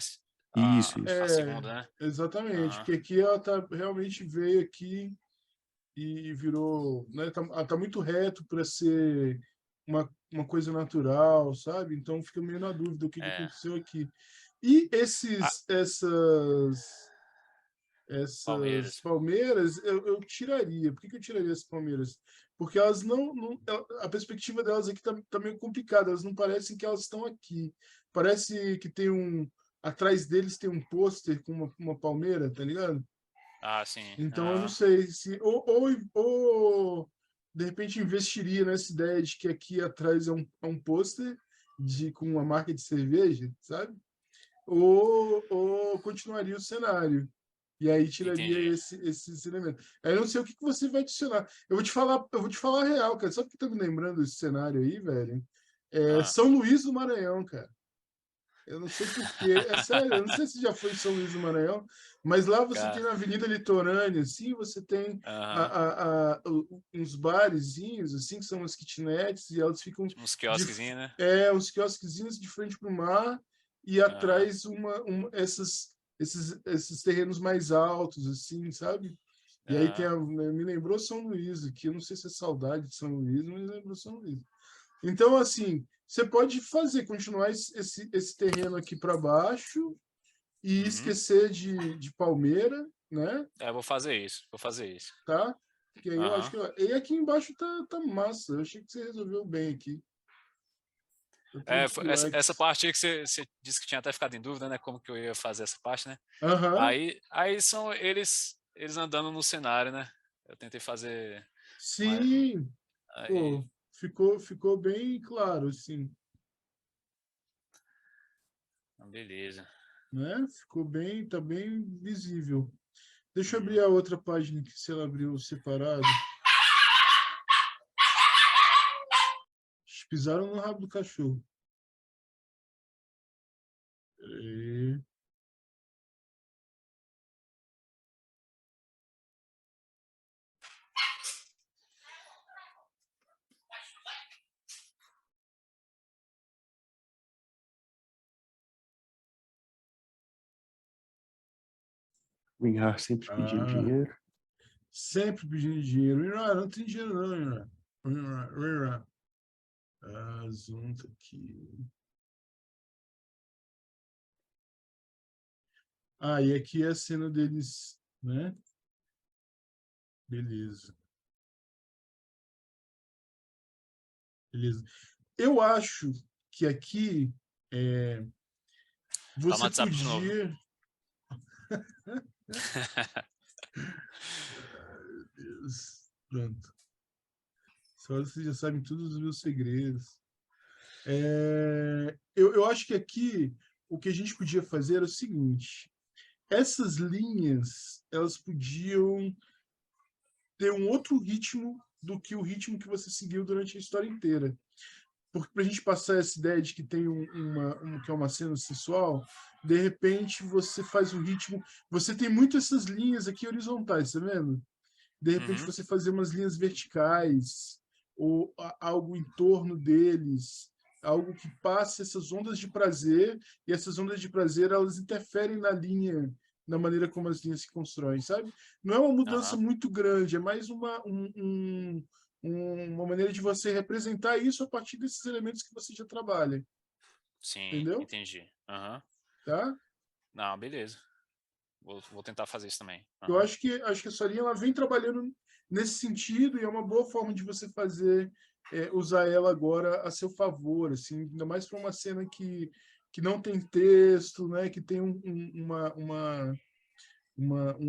Isso, A isso. segunda, né? exatamente, Aham. porque aqui ela tá, realmente veio aqui e virou, né, tá muito reto para ser uma coisa natural, sabe? Então fica meio na dúvida o que É. aconteceu aqui. E Ah, essas Palmeiras. palmeiras eu tiraria. Por que eu tiraria as palmeiras? Porque elas a perspectiva delas aqui tá meio complicada. Elas não parecem que elas estão aqui. Parece que tem atrás deles tem um pôster com uma palmeira, tá ligado? Ah, sim. Então eu não Aham. sei se ou de repente investiria nessa ideia de que aqui atrás é um pôster com uma marca de cerveja, sabe? Ou continuaria o cenário. E aí tiraria Entendi. esses elementos. Aí eu não sei o que você vai adicionar. Eu vou te falar a real, cara. Sabe o que tá me lembrando esse cenário aí, velho? É Ah. São Luís do Maranhão, cara. Eu não sei por quê. É sério, eu não sei se já foi em São Luís do Maranhão, mas lá você tem Cara. na Avenida Litorânea, assim, você tem Aham. uns barezinhos, assim, que são as kitnets, e elas ficam Uns quiosquezinhos, né? uns quiosquezinhos de frente para o mar, e Aham. atrás esses terrenos mais altos, assim, sabe? E aí Aham. me lembrou São Luís aqui, eu não sei se é saudade de São Luís, mas me lembrou São Luís. Então, assim, você pode continuar esse terreno aqui para baixo e Uhum. esquecer de palmeira, né? Eu vou fazer isso. Vou fazer isso. Tá? Que aí eu acho Aham. que. E aqui embaixo tá massa. Eu achei que você resolveu bem aqui. Tá Essa tranquilax. parte aí que você disse que tinha até ficado em dúvida, né? Como que eu ia fazer essa parte, né? Aham. Aí são eles andando no cenário, né? Eu tentei fazer uma, Sim. aí, Pô, ficou bem claro, assim, beleza. né? Tá bem visível. Deixa eu abrir Uhum. a outra página que se ela abriu separado. Pisaram no rabo do cachorro. Peraí. O Inhar sempre pedindo Ah, dinheiro. sempre pedindo dinheiro. Não tem dinheiro não, Inra. Junto aqui. E aqui é a cena deles, né? Beleza, beleza. Eu acho que aqui Tá no você WhatsApp de novo. podia. Meu Deus. Pronto. Só vocês já sabem todos os meus segredos. Eu acho que aqui o que a gente podia fazer era o seguinte: essas linhas elas podiam ter um outro ritmo do que o ritmo que você seguiu durante a história inteira. Porque para a gente passar essa ideia de que tem que é uma cena sensual, de repente você faz um ritmo. Você tem muito essas linhas aqui horizontais, tá vendo? De repente Uhum. você fazer umas linhas verticais ou algo em torno deles, algo que passe essas ondas de prazer, e essas ondas de prazer elas interferem na linha, na maneira como as linhas se constroem, sabe? Não é uma mudança Aham. muito grande, é mais uma maneira de você representar isso a partir desses elementos que você já trabalha, Sim, entendeu? entendi. Aham. Tá? Não, beleza. Vou tentar fazer isso também. Eu Aham. acho que a sua linha ela vem trabalhando nesse sentido e é uma boa forma de você usar ela agora a seu favor, assim, ainda mais para uma cena que não tem texto, né, que tem um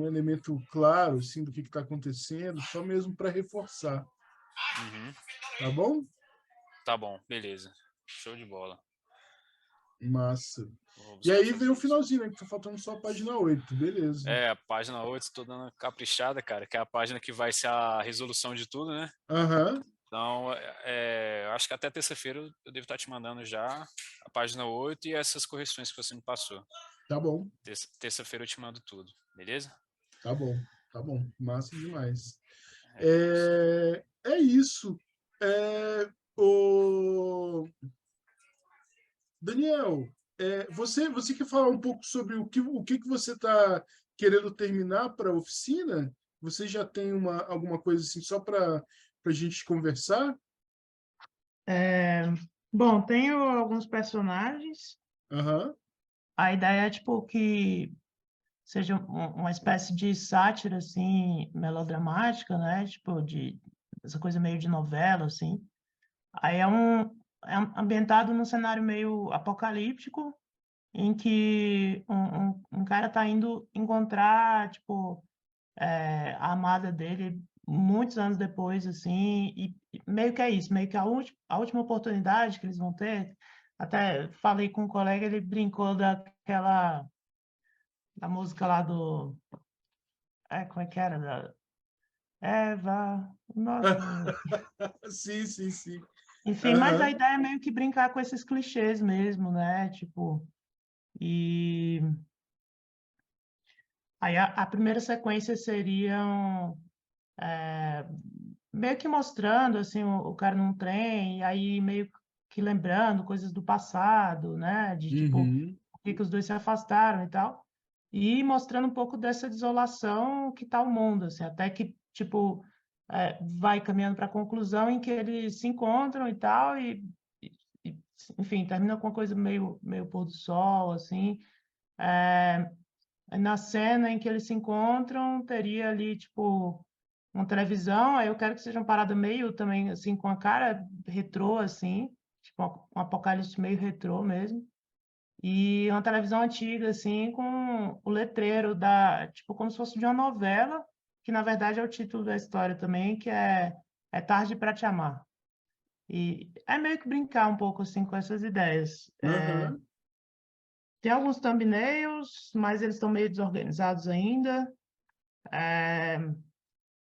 elemento claro, assim, do que está acontecendo, só mesmo para reforçar, Uhum. tá bom? Tá bom, beleza. Show de bola. Massa. Vou E buscar aí vem fazer o isso. finalzinho, né, que tá faltando só a página 8, beleza. A página 8, estou dando uma caprichada, cara, que é a página que vai ser a resolução de tudo, né? Aham, Então, eu acho que até terça-feira eu devo estar te mandando já a página 8 e essas correções que você me passou. tá bom, Terça-feira eu te mando tudo, beleza? tá bom, massa demais. É isso. É isso. É, o... Daniel, você quer falar um pouco sobre o que você está querendo terminar para a oficina? Você já tem alguma coisa assim só para a gente conversar? Bom, tenho alguns personagens. Aham. A ideia é, tipo, que seja uma espécie de sátira, assim, melodramática, né? Tipo, essa coisa meio de novela, assim. Aí é ambientado num cenário meio apocalíptico, em que um cara tá indo encontrar, tipo, a amada dele muitos anos depois, assim, e meio que é isso, meio que a última oportunidade que eles vão ter. Até falei com um colega, ele brincou da música lá do... como é que era? Eva, nossa... Sim, sim, sim. Enfim, mas a Aham. ideia é meio que brincar com esses clichês mesmo, né? Tipo, e aí a primeira sequência seriam meio que mostrando assim o cara num trem, e aí meio que lembrando coisas do passado, né? De tipo, Uhum. por que os dois se afastaram e tal. E mostrando um pouco dessa desolação que tá o mundo, assim, até que, tipo, vai caminhando para a conclusão em que eles se encontram e tal, e, enfim, termina com uma coisa meio pôr do sol, assim. Na cena em que eles se encontram, teria ali, tipo, uma televisão, aí eu quero que seja uma parada meio também, assim, com a cara retrô, assim, tipo, um apocalipse meio retrô mesmo. E uma televisão antiga, assim, com o letreiro tipo, como se fosse de uma novela, que na verdade é o título da história também, que é Tarde para Te Amar. E é meio que brincar um pouco, assim, com essas ideias. Aham. Tem alguns thumbnails, mas eles estão meio desorganizados ainda.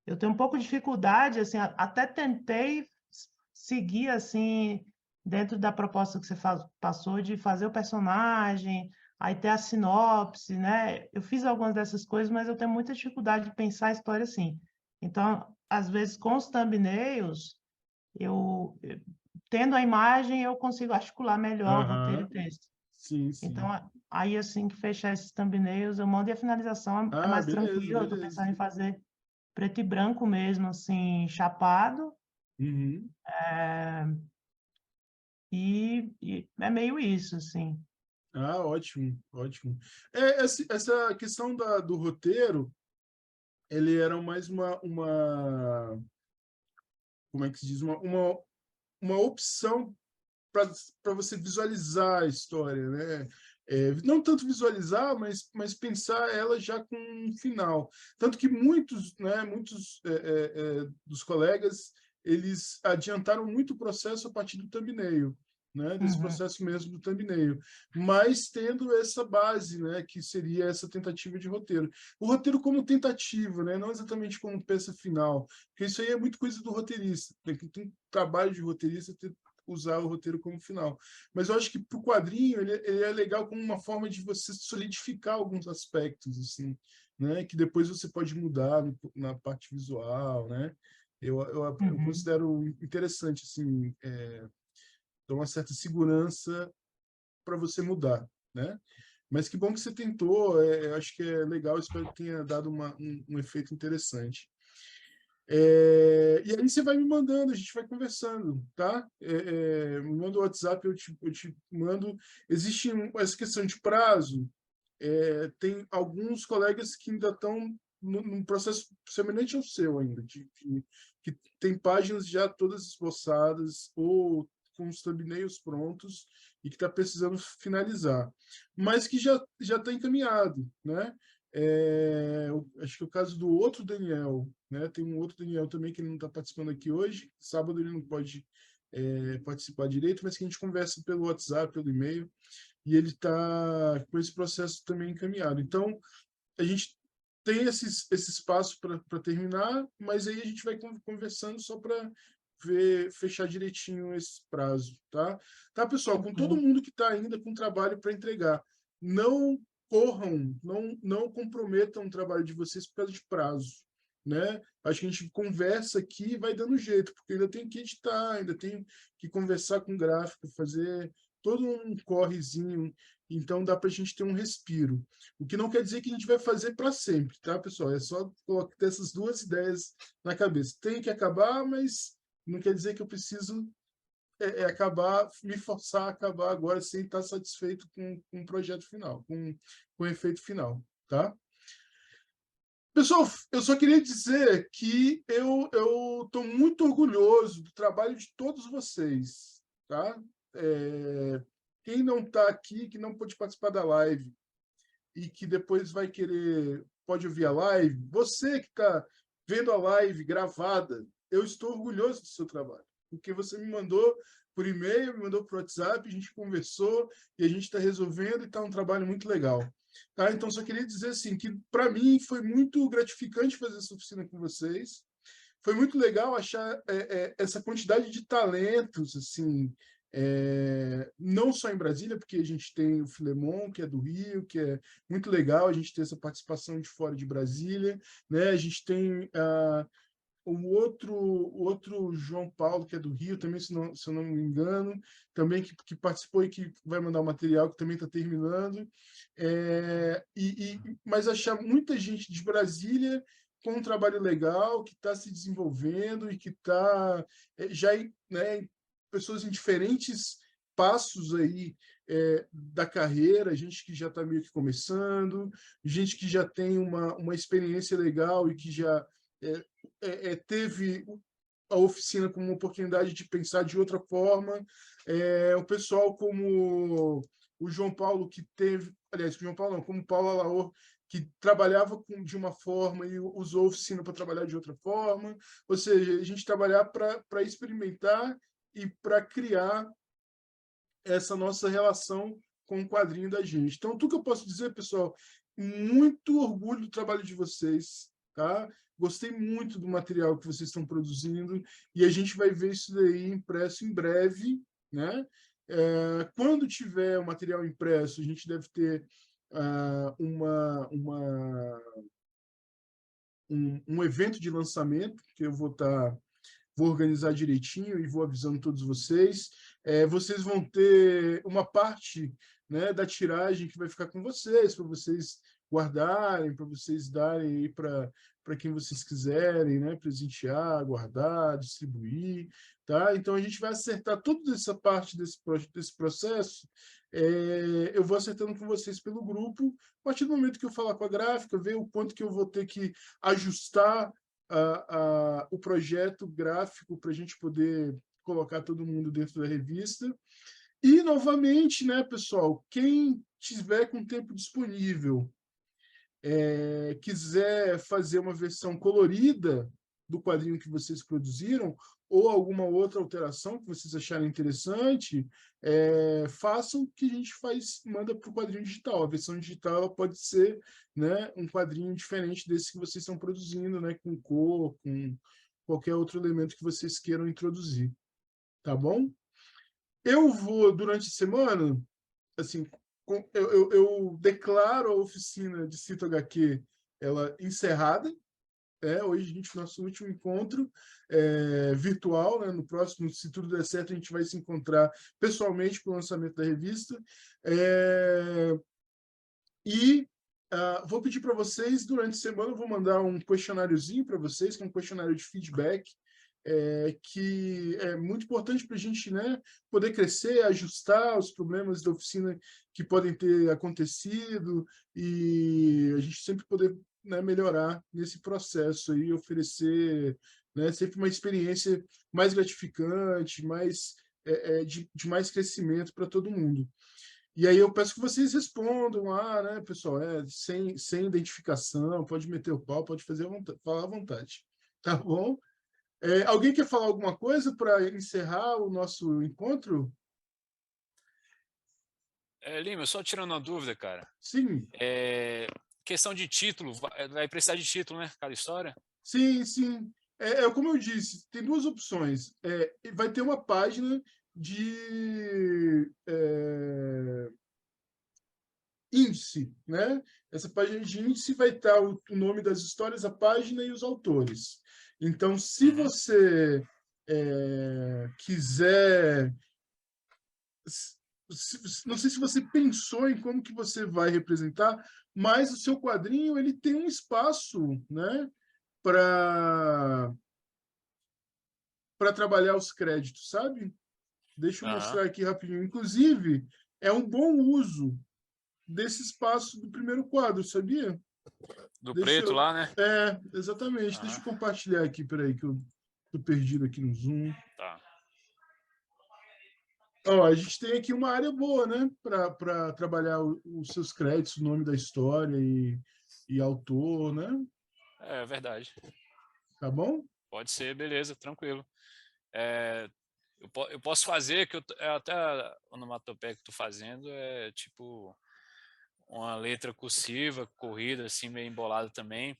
Eu tenho um pouco de dificuldade, assim, até tentei seguir, assim, dentro da proposta que você passou de fazer o personagem, aí ter a sinopse, né? Eu fiz algumas dessas coisas, mas eu tenho muita dificuldade de pensar a história assim. Então, às vezes, com os thumbnails, tendo a imagem, eu consigo articular melhor o roteiro e Aham. o texto. Sim, Então, sim. aí, assim que fechar esses thumbnails, eu mando e a finalização é Ah, mais beleza, tranquila. Eu estou beleza. pensando em fazer preto e branco mesmo, assim, chapado, Uhum. e é meio isso, assim. Ah, ótimo, ótimo. Essa questão do roteiro, ele era mais como é que se diz? Uma opção para você visualizar a história, né? Não tanto visualizar, mas pensar ela já com um final. Tanto que muitos, né, dos colegas, eles adiantaram muito o processo a partir do thumbnail, né, desse Uhum, processo mesmo do thumbnail, mas tendo essa base, né, que seria essa tentativa de roteiro. O roteiro como tentativa, né, não exatamente como peça final, porque isso aí é muito coisa do roteirista, né, que tem trabalho de roteirista, usar o roteiro como final. Mas eu acho que para o quadrinho ele é legal como uma forma de você solidificar alguns aspectos, assim, né? Que depois você pode mudar na parte visual, né? Eu uhum. considero interessante, assim, dar uma certa segurança para você mudar, né? Mas que bom que você tentou, eu acho que é legal, espero que tenha dado um efeito interessante. E aí você vai me mandando, a gente vai conversando, tá? Me manda o WhatsApp, eu te mando. Existe essa questão de prazo. Tem alguns colegas que ainda estão num processo semelhante ao seu ainda, que tem páginas já todas esboçadas ou com os thumbnails prontos e que está precisando finalizar, mas que já está encaminhado, né? Acho que é o caso do outro Daniel, né? Tem um outro Daniel também que ele não está participando aqui hoje. Sábado ele não pode participar direito, mas que a gente conversa pelo WhatsApp, pelo e-mail, e ele está com esse processo também encaminhado. Então, a gente tem esse espaço para terminar, mas aí a gente vai conversando só para fechar direitinho esse prazo, tá? Tá, pessoal, com todo Ok. mundo que está ainda com trabalho para entregar, não corram, não comprometam o trabalho de vocês por causa de prazo, né? Acho que a gente conversa aqui e vai dando jeito, porque ainda tem que editar, ainda tem que conversar com o gráfico, fazer todo um correzinho, então dá para a gente ter um respiro. O que não quer dizer que a gente vai fazer para sempre, tá, pessoal? É só ter essas duas ideias na cabeça. Tem que acabar, mas não quer dizer que eu preciso acabar, me forçar a acabar agora sem estar satisfeito com o projeto final, com o efeito final, tá? Pessoal, eu só queria dizer que eu estou muito orgulhoso do trabalho de todos vocês, tá? Quem não está aqui, que não pôde participar da live e que depois vai querer, pode ouvir a live, você que está vendo a live gravada, eu estou orgulhoso do seu trabalho, porque você me mandou por e-mail, me mandou por WhatsApp, a gente conversou e a gente está resolvendo e está um trabalho muito legal. Tá? Então, só queria dizer assim, que para mim foi muito gratificante fazer essa oficina com vocês. Foi muito legal achar essa quantidade de talentos, assim, não só em Brasília, porque a gente tem o Filemon, que é do Rio, que é muito legal a gente ter essa participação de fora de Brasília, né? A gente tem o outro João Paulo, que é do Rio, também, se eu não me engano, também que participou e que vai mandar o material, que também está terminando. Mas achar muita gente de Brasília com um trabalho legal, que está se desenvolvendo e que está já, né, pessoas em diferentes passos aí da carreira, gente que já está meio que começando, gente que já tem uma experiência legal e que já teve a oficina como uma oportunidade de pensar de outra forma. O pessoal como o João Paulo, que teve... Aliás, o João Paulo não, como o Paulo Alaor, que trabalhava de uma forma e usou a oficina para trabalhar de outra forma. Ou seja, a gente trabalhar para experimentar e para criar essa nossa relação com o quadrinho da gente. Então, tudo que eu posso dizer, pessoal, muito orgulho do trabalho de vocês, tá? Gostei muito do material que vocês estão produzindo e a gente vai ver isso daí impresso em breve, né? Quando tiver o material impresso, a gente deve ter um evento de lançamento que eu vou organizar direitinho e vou avisando todos vocês. Vocês vão ter uma parte, né, da tiragem que vai ficar com vocês, para vocês guardarem, para vocês darem para quem vocês quiserem, né, presentear, guardar, distribuir. Tá? Então, a gente vai acertar toda essa parte desse processo. Eu vou acertando com vocês pelo grupo. A partir do momento que eu falar com a gráfica, ver o quanto que eu vou ter que ajustar o projeto gráfico para a gente poder colocar todo mundo dentro da revista. E, novamente, né, pessoal, quem tiver com tempo disponível, quiser fazer uma versão colorida do quadrinho que vocês produziram, ou alguma outra alteração que vocês acharem interessante, façam, que a gente manda para o quadrinho digital. A versão digital ela pode ser, né, um quadrinho diferente desse que vocês estão produzindo, né, com cor, com qualquer outro elemento que vocês queiram introduzir. Tá bom? Eu vou, durante a semana, assim, eu declaro a oficina de Cito HQ ela encerrada. Hoje a gente, nosso último encontro virtual, né? No próximo, se tudo der certo, a gente vai se encontrar pessoalmente para o lançamento da revista. Vou pedir para vocês, durante a semana, eu vou mandar um questionáriozinho para vocês, que é um questionário de feedback, que é muito importante para a gente, né, poder crescer, ajustar os problemas da oficina que podem ter acontecido e a gente sempre poder, né, melhorar nesse processo e oferecer, né, sempre uma experiência mais gratificante, de mais crescimento para todo mundo. E aí eu peço que vocês respondam lá, né, pessoal, sem identificação, pode meter o pau, pode falar à vontade, tá bom? Alguém quer falar alguma coisa para encerrar o nosso encontro? Lima, só tirando uma dúvida, cara. Sim. Questão de título, vai precisar de título, né? Cada história? Sim, sim. Como eu disse, tem duas opções. Vai ter uma página de índice, né? Essa página de índice vai estar o nome das histórias, a página e os autores. Então, se você quiser não sei se você pensou em como que você vai representar, mas o seu quadrinho ele tem um espaço, né, para trabalhar os créditos, sabe? Deixa eu mostrar aqui rapidinho. Inclusive, é um bom uso desse espaço do primeiro quadro, sabia? Do preto lá, né? Exatamente. Deixa eu compartilhar aqui, peraí, que eu tô perdido aqui no Zoom. Tá. Ó, a gente tem aqui uma área boa, né, para trabalhar os seus créditos, o nome da história e autor, né? É verdade. Tá bom? Pode ser, beleza, tranquilo. Eu posso fazer, que até a onomatopeia que eu tô fazendo é tipo uma letra cursiva, corrida, assim, meio embolada também,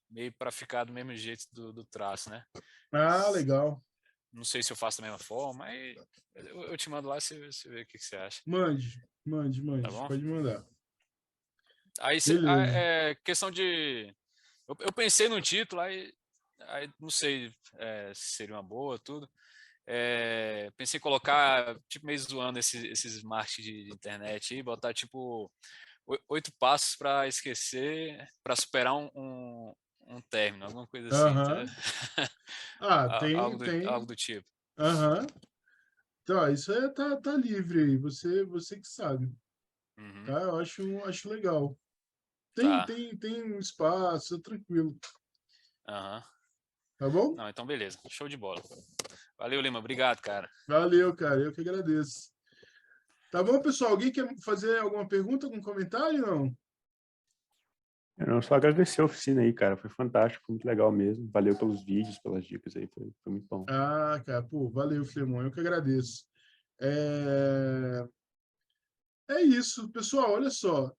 meio para ficar do mesmo jeito do traço, né? Ah, legal. Não sei se eu faço da mesma forma, mas eu te mando lá e você vê o que você acha. Mande. Tá bom? Pode mandar. Aí, Beleza. questão de... Eu pensei no título, aí não sei se seria uma boa, tudo. Pensei em colocar, tipo, meio zoando esses marketing de internet aí, botar, tipo, 8 passos para esquecer, para superar um término, alguma coisa assim, entendeu? Algo do tipo. Então, isso tá livre aí, você que sabe, Uhum. tá? Eu acho legal. Tá. Tem um espaço, tranquilo. Aham. Tá bom? Não, então beleza. Show de bola. Valeu, Lima. Obrigado, cara. Valeu, cara. Eu que agradeço. Tá bom, pessoal? Alguém quer fazer alguma pergunta, algum comentário, não? Eu não só agradecer a oficina aí, cara. Foi fantástico, foi muito legal mesmo. Valeu pelos vídeos, pelas dicas aí. Foi muito bom. Ah, cara, pô, valeu, Filemon. Eu que agradeço. É isso, pessoal. Olha só,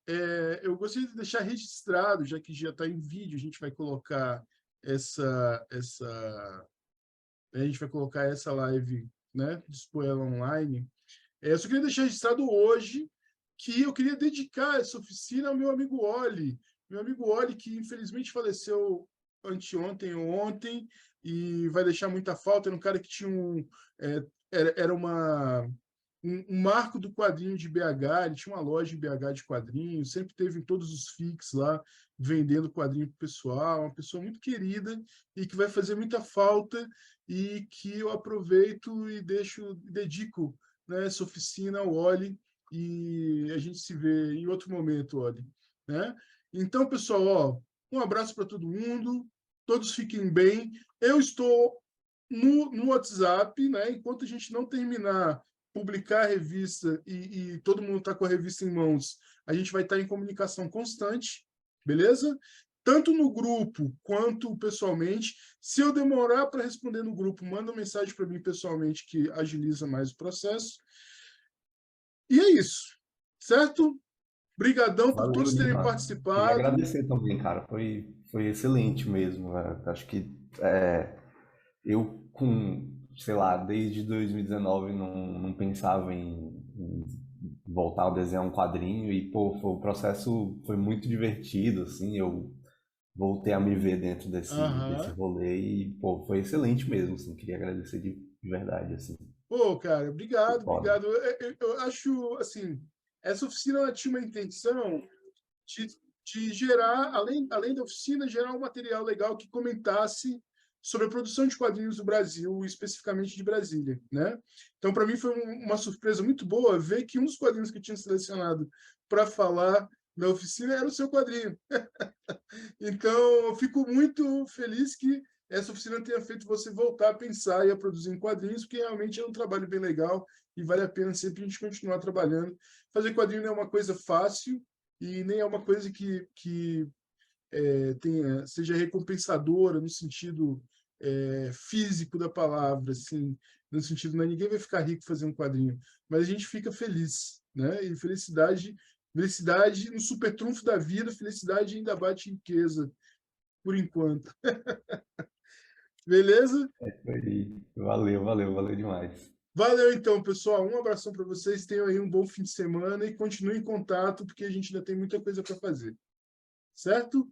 eu gostaria de deixar registrado, já que já está em vídeo, a gente vai colocar a gente vai colocar essa live, né? Dispor ela online. Eu só queria deixar registrado hoje que eu queria dedicar essa oficina ao meu amigo Oli. Meu amigo Oli, que infelizmente faleceu anteontem ou ontem, e vai deixar muita falta. Era um cara que tinha era um marco do quadrinho de BH, ele tinha uma loja em BH de quadrinhos, sempre teve em todos os FICs lá, vendendo quadrinho para o pessoal, uma pessoa muito querida e que vai fazer muita falta e que eu aproveito e dedico, né, essa oficina ao Oli, e a gente se vê em outro momento, Oli, né? Então, pessoal, ó, um abraço para todo mundo, todos fiquem bem. Eu estou no WhatsApp, né? Enquanto a gente não terminar publicar a revista e todo mundo está com a revista em mãos, a gente vai estar em comunicação constante, beleza? Tanto no grupo quanto pessoalmente. Se eu demorar para responder no grupo, manda uma mensagem para mim pessoalmente, que agiliza mais o processo. E é isso, certo? Obrigadão por todos terem Lima. participado. Queria agradecer também, cara. Foi excelente mesmo. Acho que eu sei lá, desde 2019 não pensava em voltar a desenhar um quadrinho e, pô, o processo foi muito divertido, assim, eu voltei a me ver dentro desse rolê e, pô, foi excelente mesmo, assim, queria agradecer de verdade, assim. Pô, cara, obrigado. Eu acho, assim, essa oficina ela tinha uma intenção de gerar, além da oficina, gerar um material legal que comentasse sobre a produção de quadrinhos do Brasil, especificamente de Brasília, né? Então, para mim, foi uma surpresa muito boa ver que um dos quadrinhos que eu tinha selecionado para falar na oficina era o seu quadrinho. Então, eu fico muito feliz que essa oficina tenha feito você voltar a pensar e a produzir em quadrinhos, porque realmente é um trabalho bem legal e vale a pena sempre a gente continuar trabalhando. Fazer quadrinho não é uma coisa fácil e nem é uma coisa que seja recompensadora no sentido físico da palavra, assim, no sentido, não, ninguém vai ficar rico fazendo um quadrinho, mas a gente fica feliz, né? E felicidade no super trunfo da vida, felicidade ainda bate riqueza, por enquanto. Beleza? Valeu demais. Valeu, então, pessoal. Um abração para vocês. Tenham aí um bom fim de semana e continuem em contato, porque a gente ainda tem muita coisa para fazer. Certo?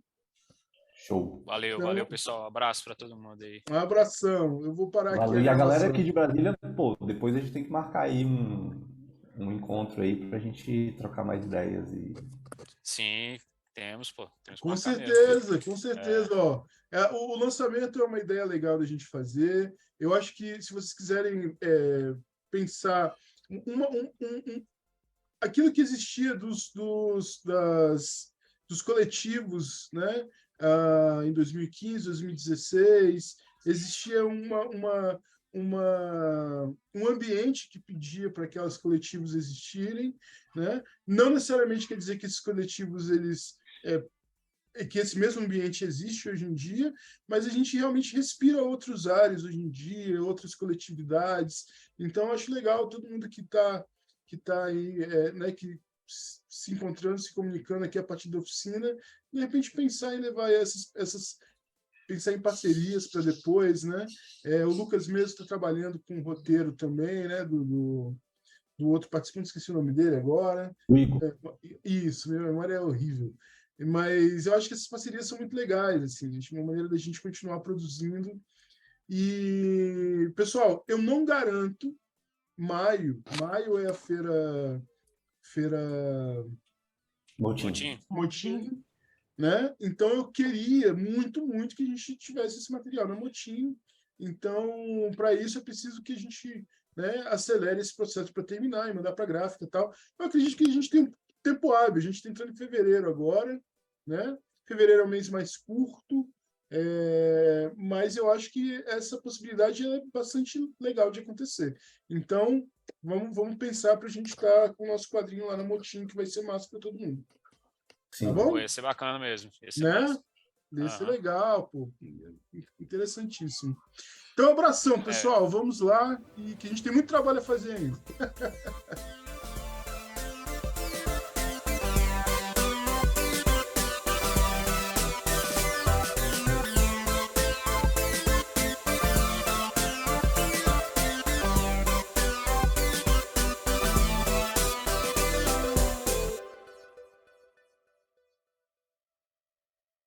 Show. Valeu, pessoal. Abraço para todo mundo aí. Um abração. Eu vou parar aqui Valeu. a E a galera gravação. aqui de Brasília, pô, depois a gente tem que marcar aí um encontro aí para a gente trocar mais ideias e Sim, temos, pô. Temos que Com marcar mesmo. certeza, com certeza. Ó, o lançamento é uma ideia legal da gente fazer. Eu acho que se vocês quiserem pensar aquilo que existia dos coletivos, né? Em 2015, 2016, existia um ambiente que pedia para aqueles coletivos existirem, né? Não necessariamente quer dizer que esses coletivos que esse mesmo ambiente existe hoje em dia, mas a gente realmente respira outros ares hoje em dia, outras coletividades. Então, acho legal todo mundo que tá aí, né, que se encontrando, se comunicando aqui a partir da oficina, de repente pensar em levar pensar em parcerias para depois, né? O Lucas mesmo está trabalhando com um roteiro também, né? Do outro participante, esqueci o nome dele agora. Isso, minha memória é horrível. Mas eu acho que essas parcerias são muito legais, assim, uma maneira da gente continuar produzindo. E, pessoal, eu não garanto maio é a feira Motim. Motim, né? Então eu queria muito, muito que a gente tivesse esse material na Motim. Então, para isso, eu preciso que a gente, né, acelere esse processo para terminar e mandar para a gráfica e tal. Eu acredito que a gente tem um tempo hábil, a gente está entrando em fevereiro agora, né? Fevereiro é um mês mais curto, mas eu acho que essa possibilidade é bastante legal de acontecer. Então, vamos pensar para a gente estar com o nosso quadrinho lá na Motim, que vai ser massa para todo mundo. Sim. Tá bom? Pô, ia ser bacana mesmo. Ia ser Né? massa. Ia ser Aham. legal, pô. Interessantíssimo. Então, abração, pessoal. Vamos lá, e que a gente tem muito trabalho a fazer ainda.